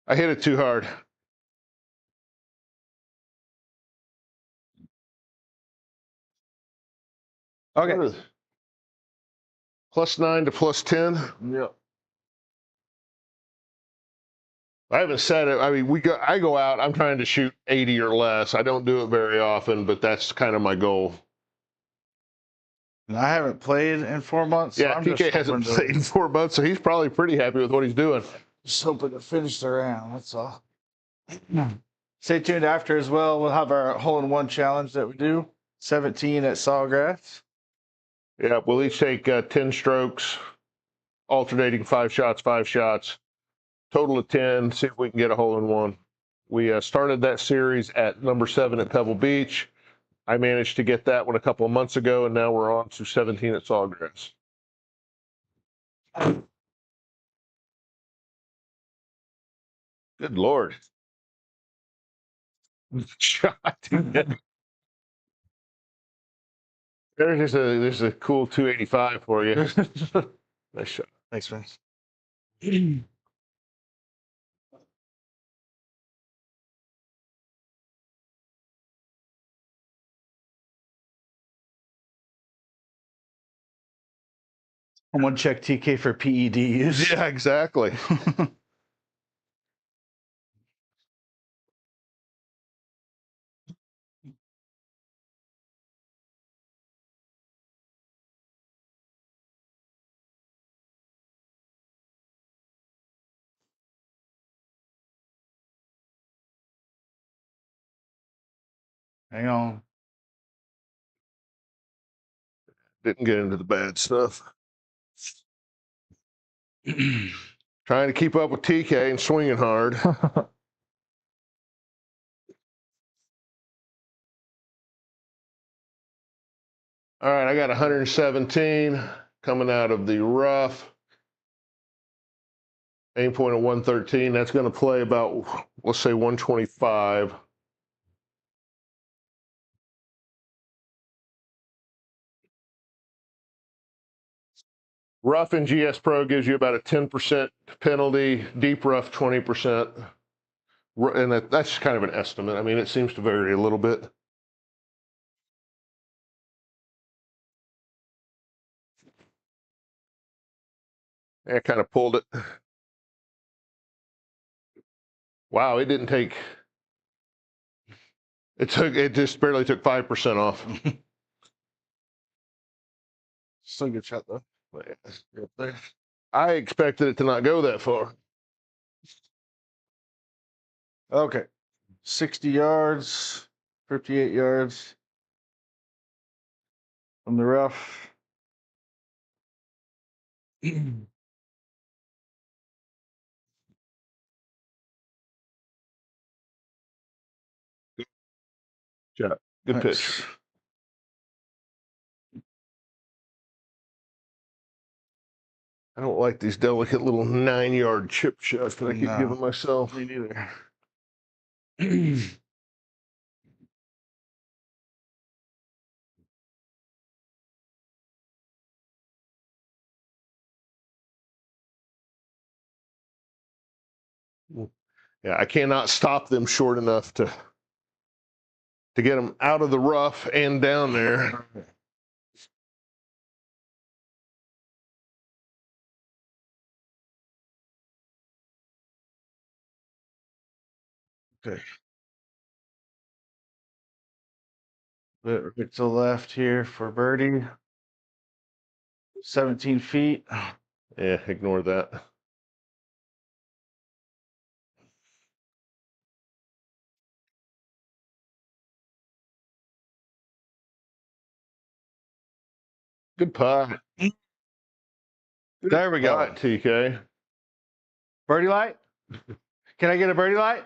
I hit it too hard.
Okay.
+9 to +10.
Yep.
I haven't said it. I mean, I go out, I'm trying to shoot 80 or less. I don't do it very often, but that's kind of my goal.
And I haven't played in 4 months.
Yeah, so TK hasn't played in 4 months, so he's probably pretty happy with what he's doing.
Just hoping to finish the round, that's all. Stay tuned after as well. We'll have our hole-in-one challenge that we do. 17 at Sawgrass.
Yeah, we'll each take 10 strokes, alternating 5 shots, 5 shots. Total of 10, see if we can get a hole-in-one. We started that series at number 7 at Pebble Beach. I managed to get that one a couple of months ago, and now we're on to 17 at Sawgrass. Good Lord. Shot. There's a cool 285 for you. Nice shot.
Thanks, man. I'm gonna check TK for PEDs.
Yeah, exactly.
Hang on.
Didn't get into the bad stuff. Trying to keep up with TK and swinging hard. All right, I got 117 coming out of the rough. Aim point of 113. That's going to play about, let's say, 125. Rough in GS Pro gives you about a 10% penalty. Deep rough, 20%. And that's kind of an estimate. I mean, it seems to vary a little bit. I kind of pulled it. Wow, it didn't take. It just barely took 5% off.
Still a good shot though.
You're up there. I expected it to not go that far.
Okay. 60 yards, 58 yards from the rough.
Shot. Good pitch. I don't like these delicate little 9-yard chip shots that I keep giving myself.
Me neither.
Yeah, I cannot stop them short enough to get them out of the rough and down there.
Okay. Bit right to the left here for birdie. 17 feet.
Yeah, ignore that. Good putt.
There we go.
Putt, TK.
Birdie light? Can I get a birdie light?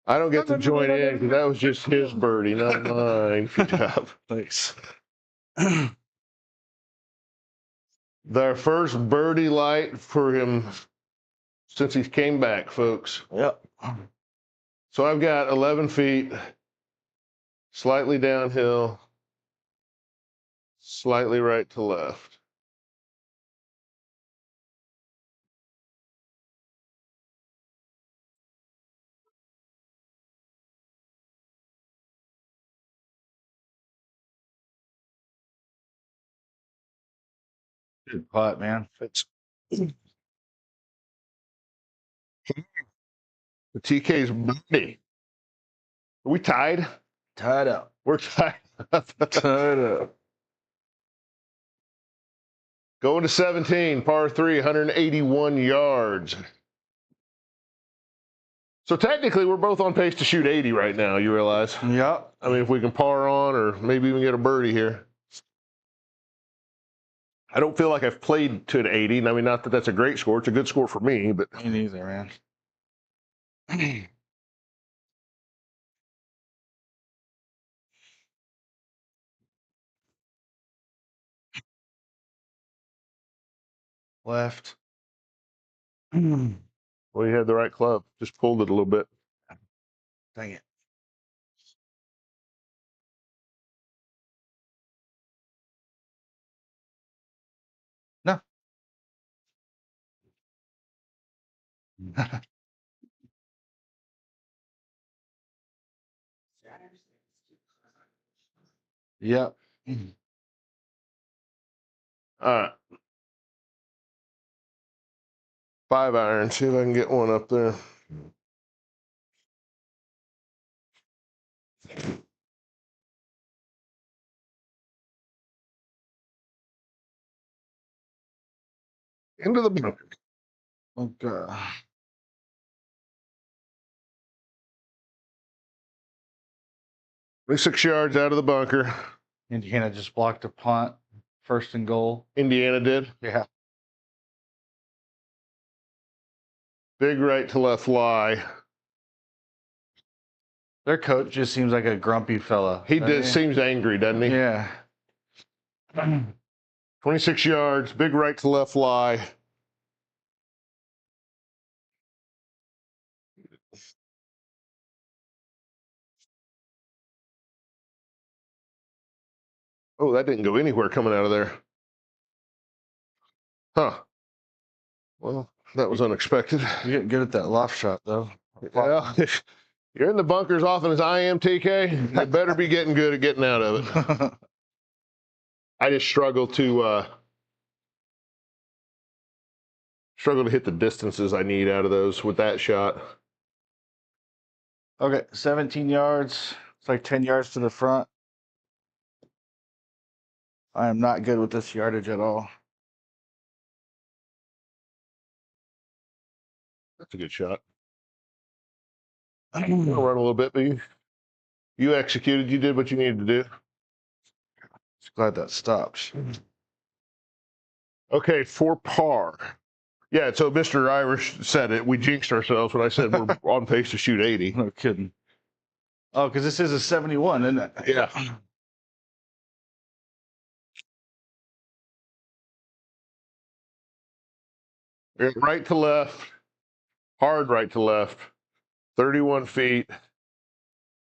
I don't get to join in because that was just his birdie, not mine. Good job.
Thanks.
Their first birdie light for him since he came back, folks.
Yep.
So I've got 11 feet, slightly downhill, slightly right to left.
Good putt, man.
It's the TK's birdie. Are we tied?
Tied up.
We're tied up.
Tied up.
Going to 17, par 3, 181 yards. So technically, we're both on pace to shoot 80 right now, you realize?
Yep.
I mean, if we can par on or maybe even get a birdie here. I don't feel like I've played to an 80. I mean, not that that's a great score. It's a good score for me, but.
Me neither, man. Left.
Well, you had the right club. Just pulled it a little bit.
Dang it. Yep.
All right. 5-iron. See if I can get one up there. Into the bunker.
Okay.
26 yards out of the bunker.
Indiana just blocked a punt, 1st and goal.
Indiana did.
Yeah.
Big right to left lie.
Their coach just seems like a grumpy fella.
He seems angry, doesn't he?
Yeah.
26 yards, big right to left lie. Oh, that didn't go anywhere coming out of there. Huh. Well, that was unexpected.
You're getting good at that loft shot, though.
Well, if you're in the bunker as often as I am, TK, you better be getting good at getting out of it. I just struggle to hit the distances I need out of those with that shot.
Okay, 17 yards. It's like 10 yards to the front. I am not good with this yardage at all.
That's a good shot. I'm gonna run a little bit, but you executed. You did what you needed to do.
Just glad that stopped.
Okay, for par. Yeah, so Mr. Irish said it. We jinxed ourselves when I said we're on pace to shoot 80.
No kidding. Oh, because this is a 71, isn't it?
Yeah. Right to left, hard right to left, 31 feet,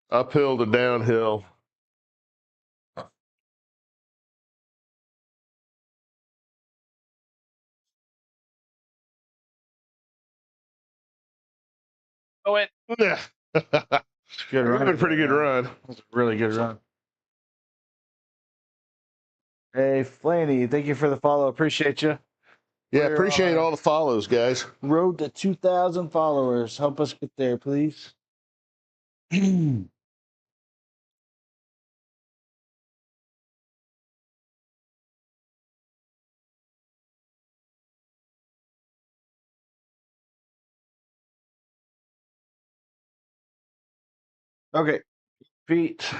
uphill to downhill.
Oh, wait.
Yeah.
Good run.
A pretty good run.
That's a really good run. Hey, Flaney, thank you for the follow. Appreciate you.
Yeah, appreciate all the follows, guys.
Road to 2,000 followers. Help us get there, please. Okay, feet.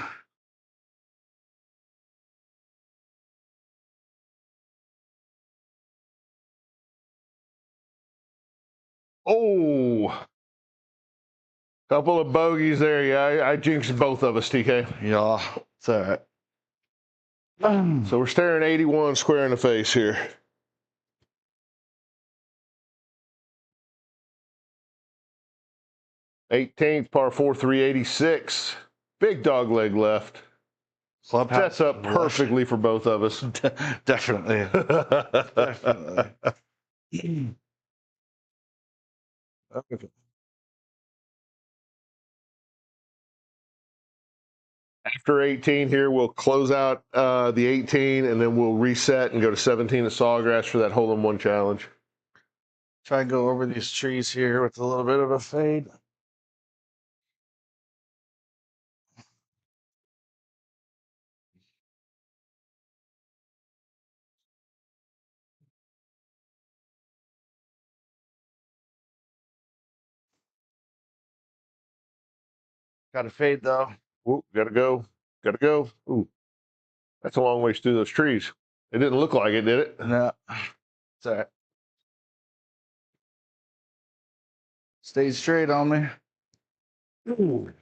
Oh, couple of bogeys there. Yeah, I jinxed both of us, TK.
Yeah, it's all right.
So we're staring 81 square in the face here. 18th, par 4, 386. Big dog leg left.
Clubhouse
Sets up perfectly for both of us.
Definitely. Definitely. Okay.
After 18 here, we'll close out the 18, and then we'll reset and go to 17 at Sawgrass for that hole-in-one challenge.
Try and go over these trees here with a little bit of a fade. Got to fade though.
Ooh, gotta go. Gotta go. Ooh, that's a long ways through those trees. It didn't look like it, did it?
No, it's all right. Stay straight on me.
Ooh.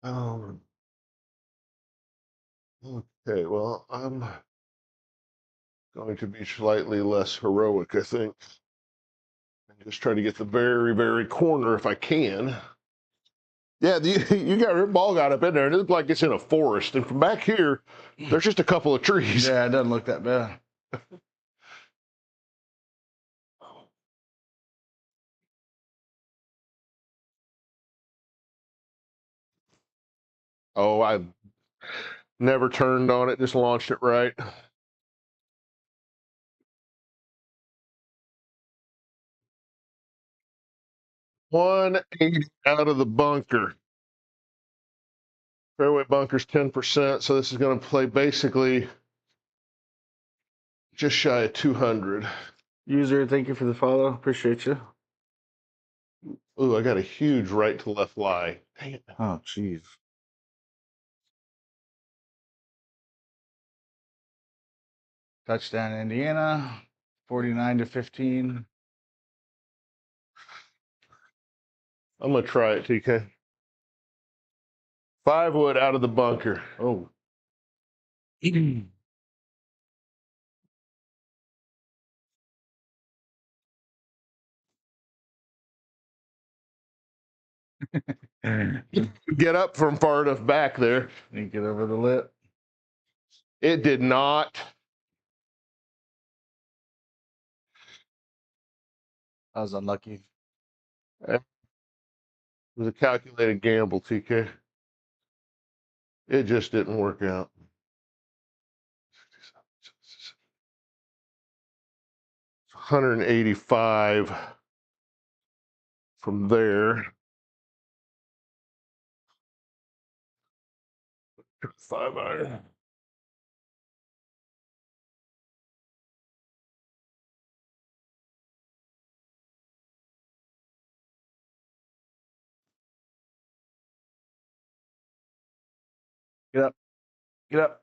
Um, okay, well, I'm going to be slightly less heroic, I think. And just try to get the very, very corner if I can. Yeah, you got your ball got up in there, and it looked like it's in a forest. And from back here, there's just a couple of trees.
Yeah, it doesn't look that bad.
Oh, I never turned on it, just launched it right. $180 out of the bunker. Fairway bunker's 10%, so this is going to play basically just shy of 200.
User, thank you for the follow. Appreciate you.
Ooh, I got a huge right to left lie. Dang it.
Oh, jeez. Touchdown, Indiana. 49-15.
I'm going to try it, TK. 5 wood out of the bunker.
Oh.
Get up from far enough back there.
You get over the lip.
It did not.
I was unlucky.
It was a calculated gamble, TK. It just didn't work out. 185 from there. 5 iron.
Get up. Get up.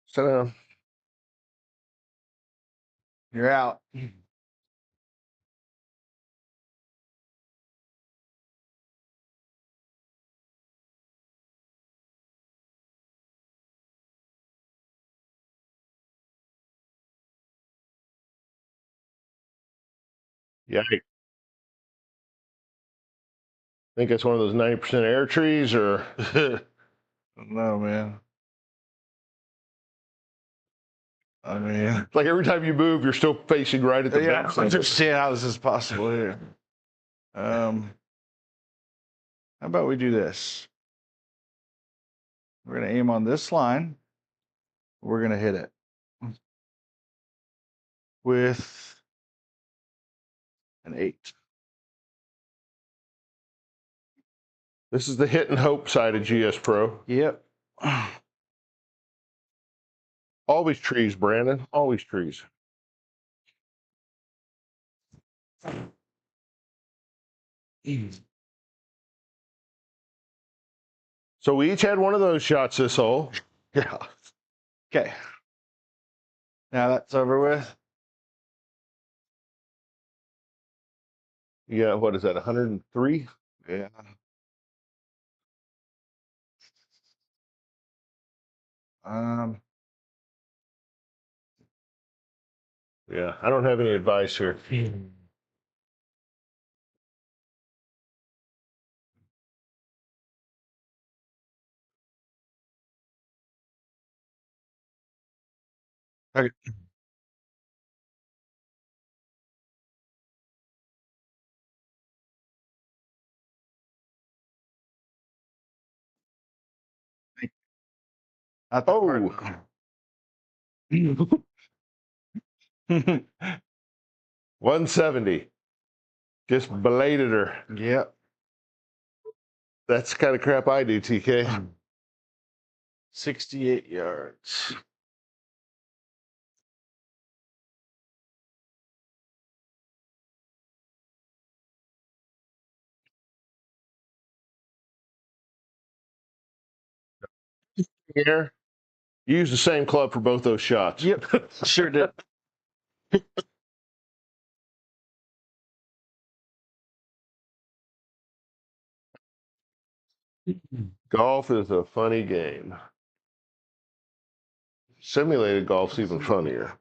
Sit down.
You're out.
Yeah. I think it's one of those 90% air trees, or
No, man. I mean,
like every time you move, you're still facing right at the
yeah,
back.
I'm just seeing how this is possible here. How about we do this? We're going to aim on this line. We're going to hit it with an 8.
This is the hit and hope side of GS Pro.
Yep.
Always trees, Brandon. Always trees. So we each had one of those shots this hole.
Yeah. Okay. Now that's over with.
Yeah, what is that, 103?
Yeah.
Yeah, I don't have any advice here.
Okay. Not that
Oh.
hard.
170. Just belated her.
Yep.
That's the kind of crap I do, TK.
68 yards.
Here, you use the same club for both those shots.
Yep. Sure did.
Golf is a funny game. Simulated golf's even funnier.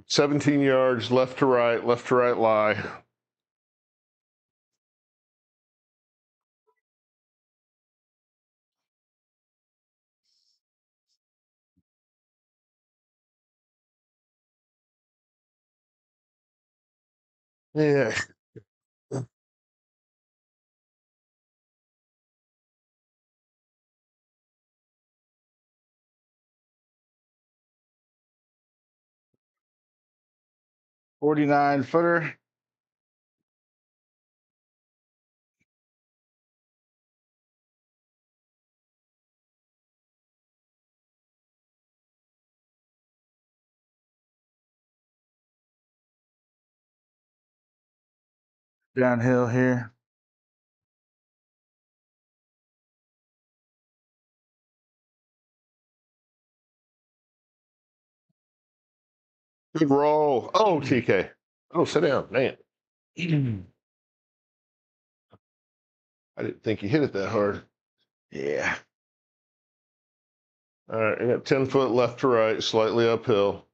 17 yards, left to right lie. Yeah.
$49 footer. Downhill here.
Good roll. Oh, TK. Oh, sit down, man. I didn't think you hit it that hard.
Yeah.
All right, I got 10 foot left to right, slightly uphill.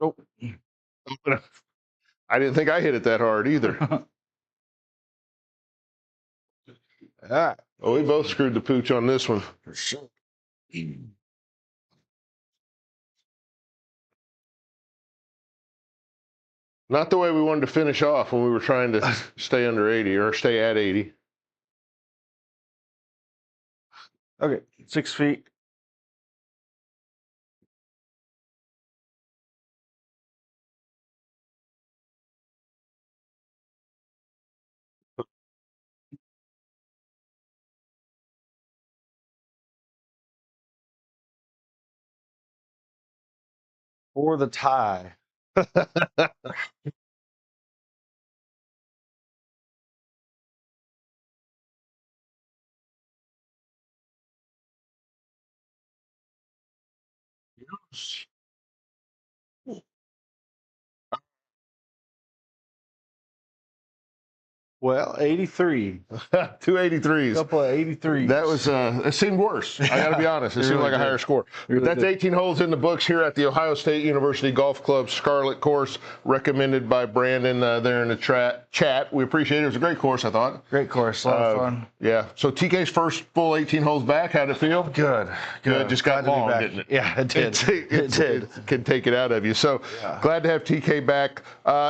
Oh.
I didn't think I hit it that hard either.
Ah,
Oh, we both screwed the pooch on this one.
for sure.
Not the way we wanted to finish off when we were trying to stay under 80 or stay at 80.
Okay, 6 feet. For the tie. Well, 83.
283s.
Couple of 83s.
That was, it seemed worse. I got to be honest. It
It
seemed
really
like a
did.
higher score.
Really
But that's
did.
18 holes in the books here at the Ohio State University Golf Club Scarlet course, recommended by Brandon there in the chat. We appreciate it. It was a great course, I thought.
Great course. A lot of fun.
Yeah. So TK's first full 18 holes back. How'd it feel?
Good. Good.
Just got
Glad to be
long,
back.
didn't it?
Yeah, it did.
It
did.
can take it out of you. So
Yeah.
glad to have TK back.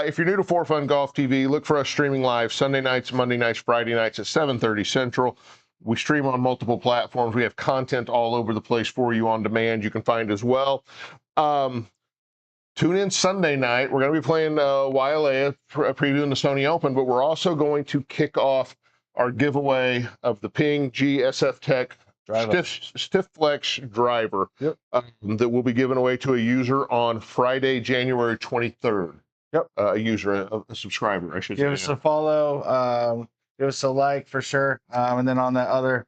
If you're new to For Fun Golf TV, look for us streaming live Sunday nights, Monday nights, Friday nights at 7:30 Central. We stream on multiple platforms. We have content all over the place for you on demand. You can find as well. Tune in Sunday night. We're going to be playing YLA, previewing the Sony Open, but we're also going to kick off our giveaway of the Ping GSF Tech Stiff Flex driver.
Yep.
That will be given away to a user on Friday, January 23rd.
Yep.
A user, a subscriber, I should say.
Give us a follow. Give us a like for sure. And then on that other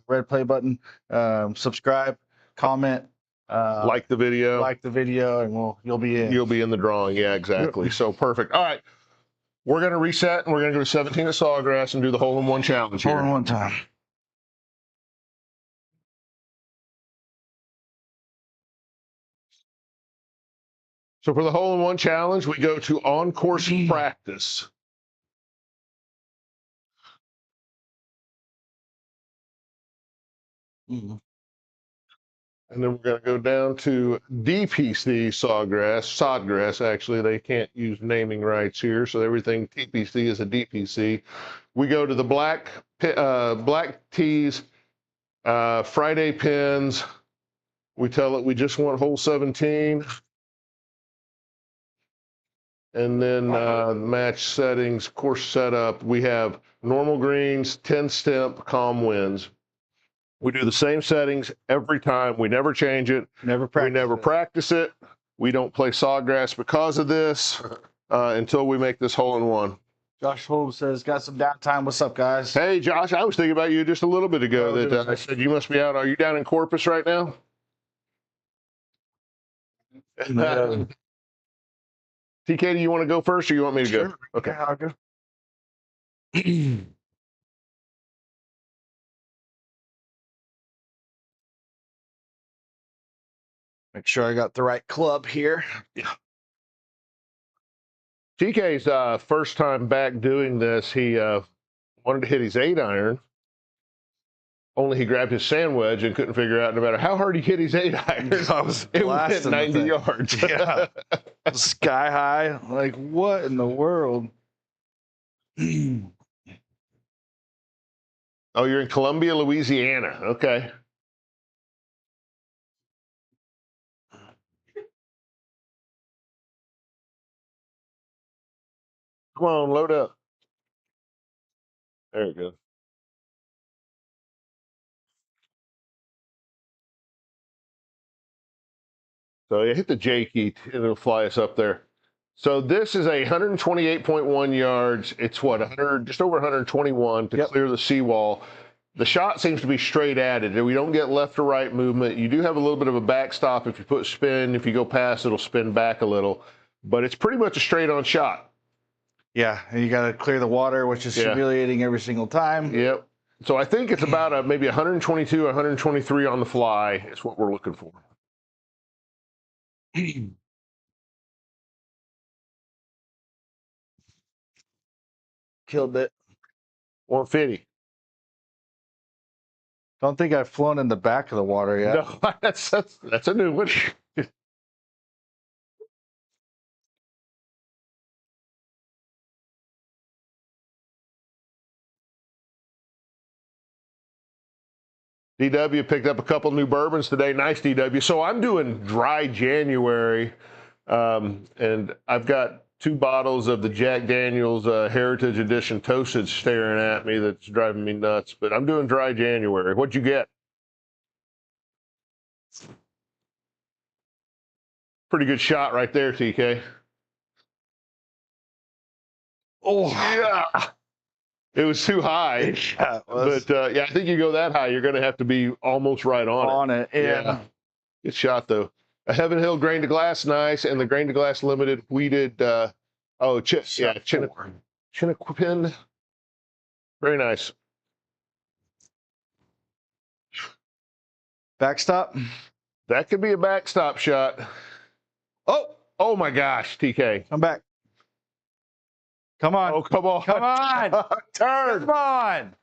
red play button, subscribe, comment.
Like the video.
And you'll be in.
You'll be in the drawing. Yeah, exactly.
Yep.
So perfect. All right. We're going to reset, and we're going to go to 17 at Sawgrass and do the hole-in-one challenge here.
Hole-in-one time.
So for the hole-in-one challenge, we go to on-course practice.
Mm-hmm.
And then we're going to go down to DPC Sodgrass, actually. They can't use naming rights here, so everything TPC is a DPC. We go to the black tees, Friday pins. We tell it we just want hole 17. And then match settings, course setup. We have normal greens, 10 stemp, calm winds. We do the same settings every time. We never change it. We never practice it. We don't play Sawgrass because of this until we make this hole-in-one.
Josh Holmes says, got some downtime. What's up, guys?
Hey, Josh, I was thinking about you just a little bit ago that I said you must be out. Are you down in Corpus right now? TK, do you want to go first or you want me to go?
Sure.
Okay.
Yeah, I'll go. Make sure I got the right club here. Yeah.
TK's first time back doing this, he wanted to hit his 8-iron. Only he grabbed his sand wedge and couldn't figure out, no matter how hard he hit his 8-iron, it went 90 yards.
Yeah. Sky high. Like, what in the world?
Oh, you're in Columbia, Louisiana. Okay. Come on, load up. There you go. So you hit the J key and it'll fly us up there. So this is 128.1 yards. It's what, 100, just over 121 to clear the seawall. The shot seems to be straight at it. We don't get left or right movement. You do have a little bit of a backstop if you put spin. If you go past, it'll spin back a little. But it's pretty much a straight-on shot.
Yeah, and you got to clear the water, which is humiliating every single time.
Yep. So I think it's about maybe 122, 123 on the fly is what we're looking for.
Killed it.
150.
Don't think I've flown in the back of the water yet.
No, that's a new one. DW picked up a couple new bourbons today. Nice, DW. So I'm doing dry January, and I've got 2 bottles of the Jack Daniel's Heritage Edition Toasted staring at me that's driving me nuts. But I'm doing dry January. What'd you get? Pretty good shot right there, TK.
Oh,
yeah. It was too high.
Yeah, it was.
But yeah, I think you go that high, you're going to have to be almost right on it.
Yeah.
Good shot, though. A Heaven Hill grain to glass, nice. And the grain to glass limited wheated, Chinoquin. Very nice.
Backstop.
That could be a backstop shot. Oh my gosh, TK.
Come back. Come on.
Oh, come on.
Come on.
Turn.
Come on.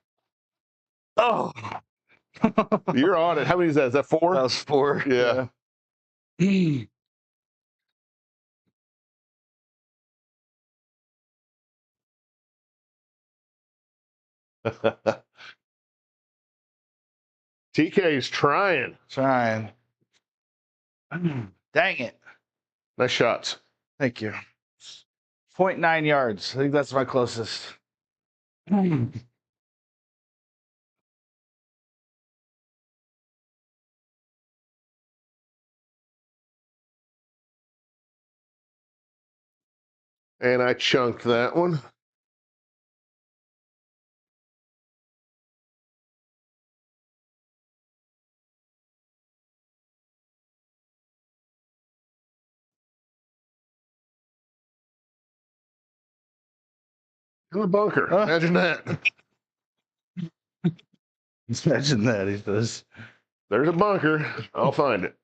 Oh.
You're on it. How many is that? Is that 4?
That was 4.
Yeah. TK's trying.
Dang it.
Nice shots.
Thank you. 0.9 yards. I think that's my closest.
And I chunked that one. In the bunker. Imagine that.
Imagine that, he says.
There's a bunker. I'll find it.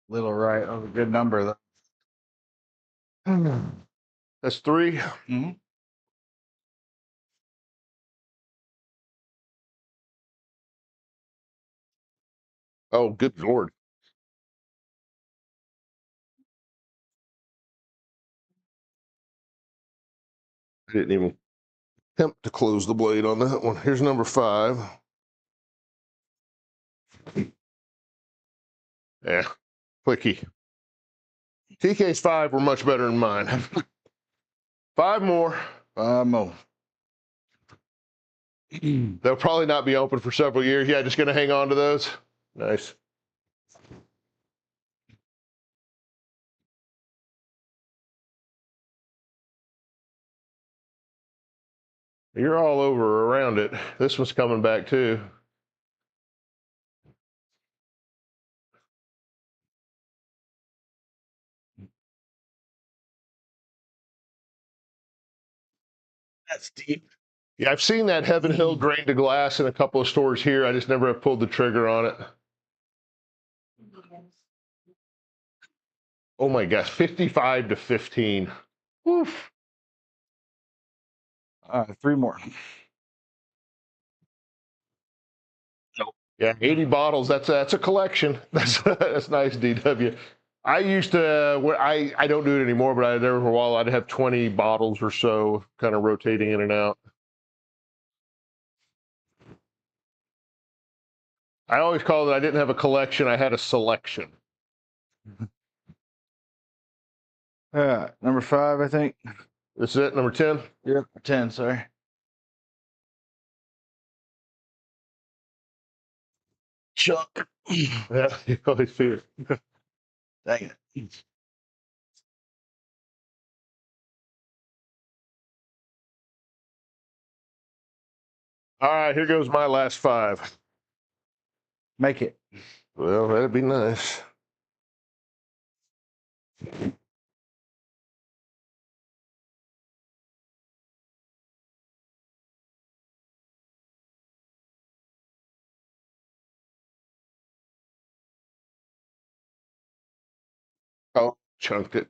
Little right. Oh, a good number, though.
That's 3.
Mm-hmm.
Oh, good Lord. I didn't even attempt to close the blade on that one. Here's number 5. Yeah, clicky. TK's 5 were much better than mine. 5 more.
5 more.
They'll probably not be open for several years. Yeah, just going to hang on to those. Nice. You're all over around it. This one's coming back too.
That's deep.
Yeah, I've seen that Heaven Hill grain to glass in a couple of stores here. I just never have pulled the trigger on it. Oh my gosh, 55 to 15. Woof.
3 more.
Yeah, 80 bottles. That's a collection. That's nice, DW. I used to. I don't do it anymore, but there for a while I'd have 20 bottles or so, kind of rotating in and out. I always called it. I didn't have a collection. I had a selection.
Number 5, I think.
This is it. Number 10.
Yep, 10. Sorry. Chuck.
Yeah, you always see it.
Dang it.
All right, here goes my last 5.
Make it.
Well, that'd be nice. Oh, chunked it.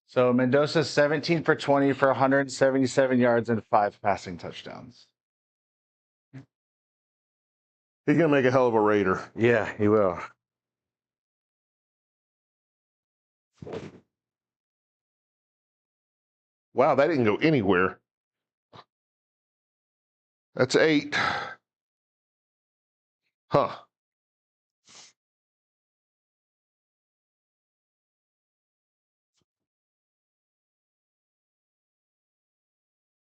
So Mendoza 17 for 20 for 177 yards and 5 passing touchdowns.
He's gonna make a hell of a Raider.
Yeah, he will.
Wow, that didn't go anywhere. That's 8. Huh.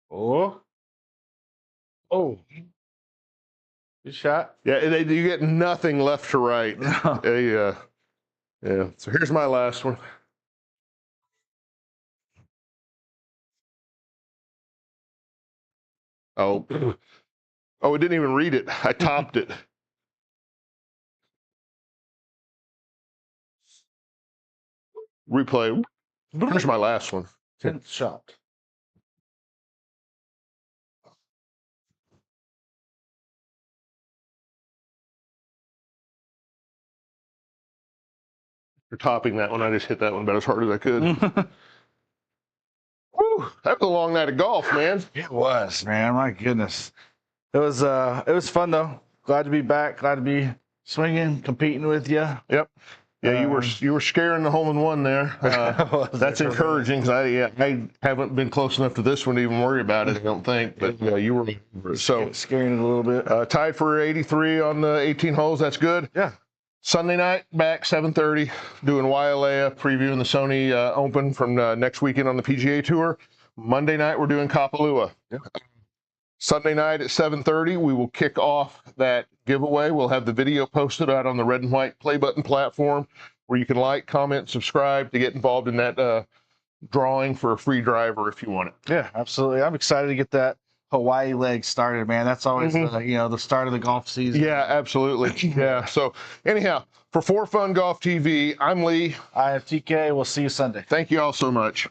Oh. Oh. Good shot.
Yeah, you get nothing left to right.
No.
Yeah. So here's my last one. Oh, it didn't even read it. I topped it. Replay. Here's my last one.
10th shot.
For topping that one, I just hit that one about as hard as I could. Woo, that was a long night of golf, man.
It was, man. My goodness. It was fun though. Glad to be back. Glad to be swinging, competing with you.
Yep. Yeah, you were scaring the hole in one there. That's encouraging because I haven't been close enough to this one to even worry about it. I don't think, but you were so
scaring it a little bit.
Tied for 83 on the 18 holes. That's good.
Yeah.
Sunday night back 7:30, doing Wailea, previewing the Sony Open from next weekend on the PGA Tour. Monday night we're doing Kapalua.
Yeah.
Sunday night at 7:30, we will kick off that giveaway. We'll have the video posted out on the Red and White Play Button platform where you can like, comment, subscribe to get involved in that drawing for a free driver if you want it.
Yeah, absolutely. I'm excited to get that Hawaii leg started, man. That's always the start of the golf season.
Yeah, absolutely. Yeah. So anyhow, for For Fun Golf TV, I'm Lee.
I have TK. We'll see you Sunday.
Thank you all so much.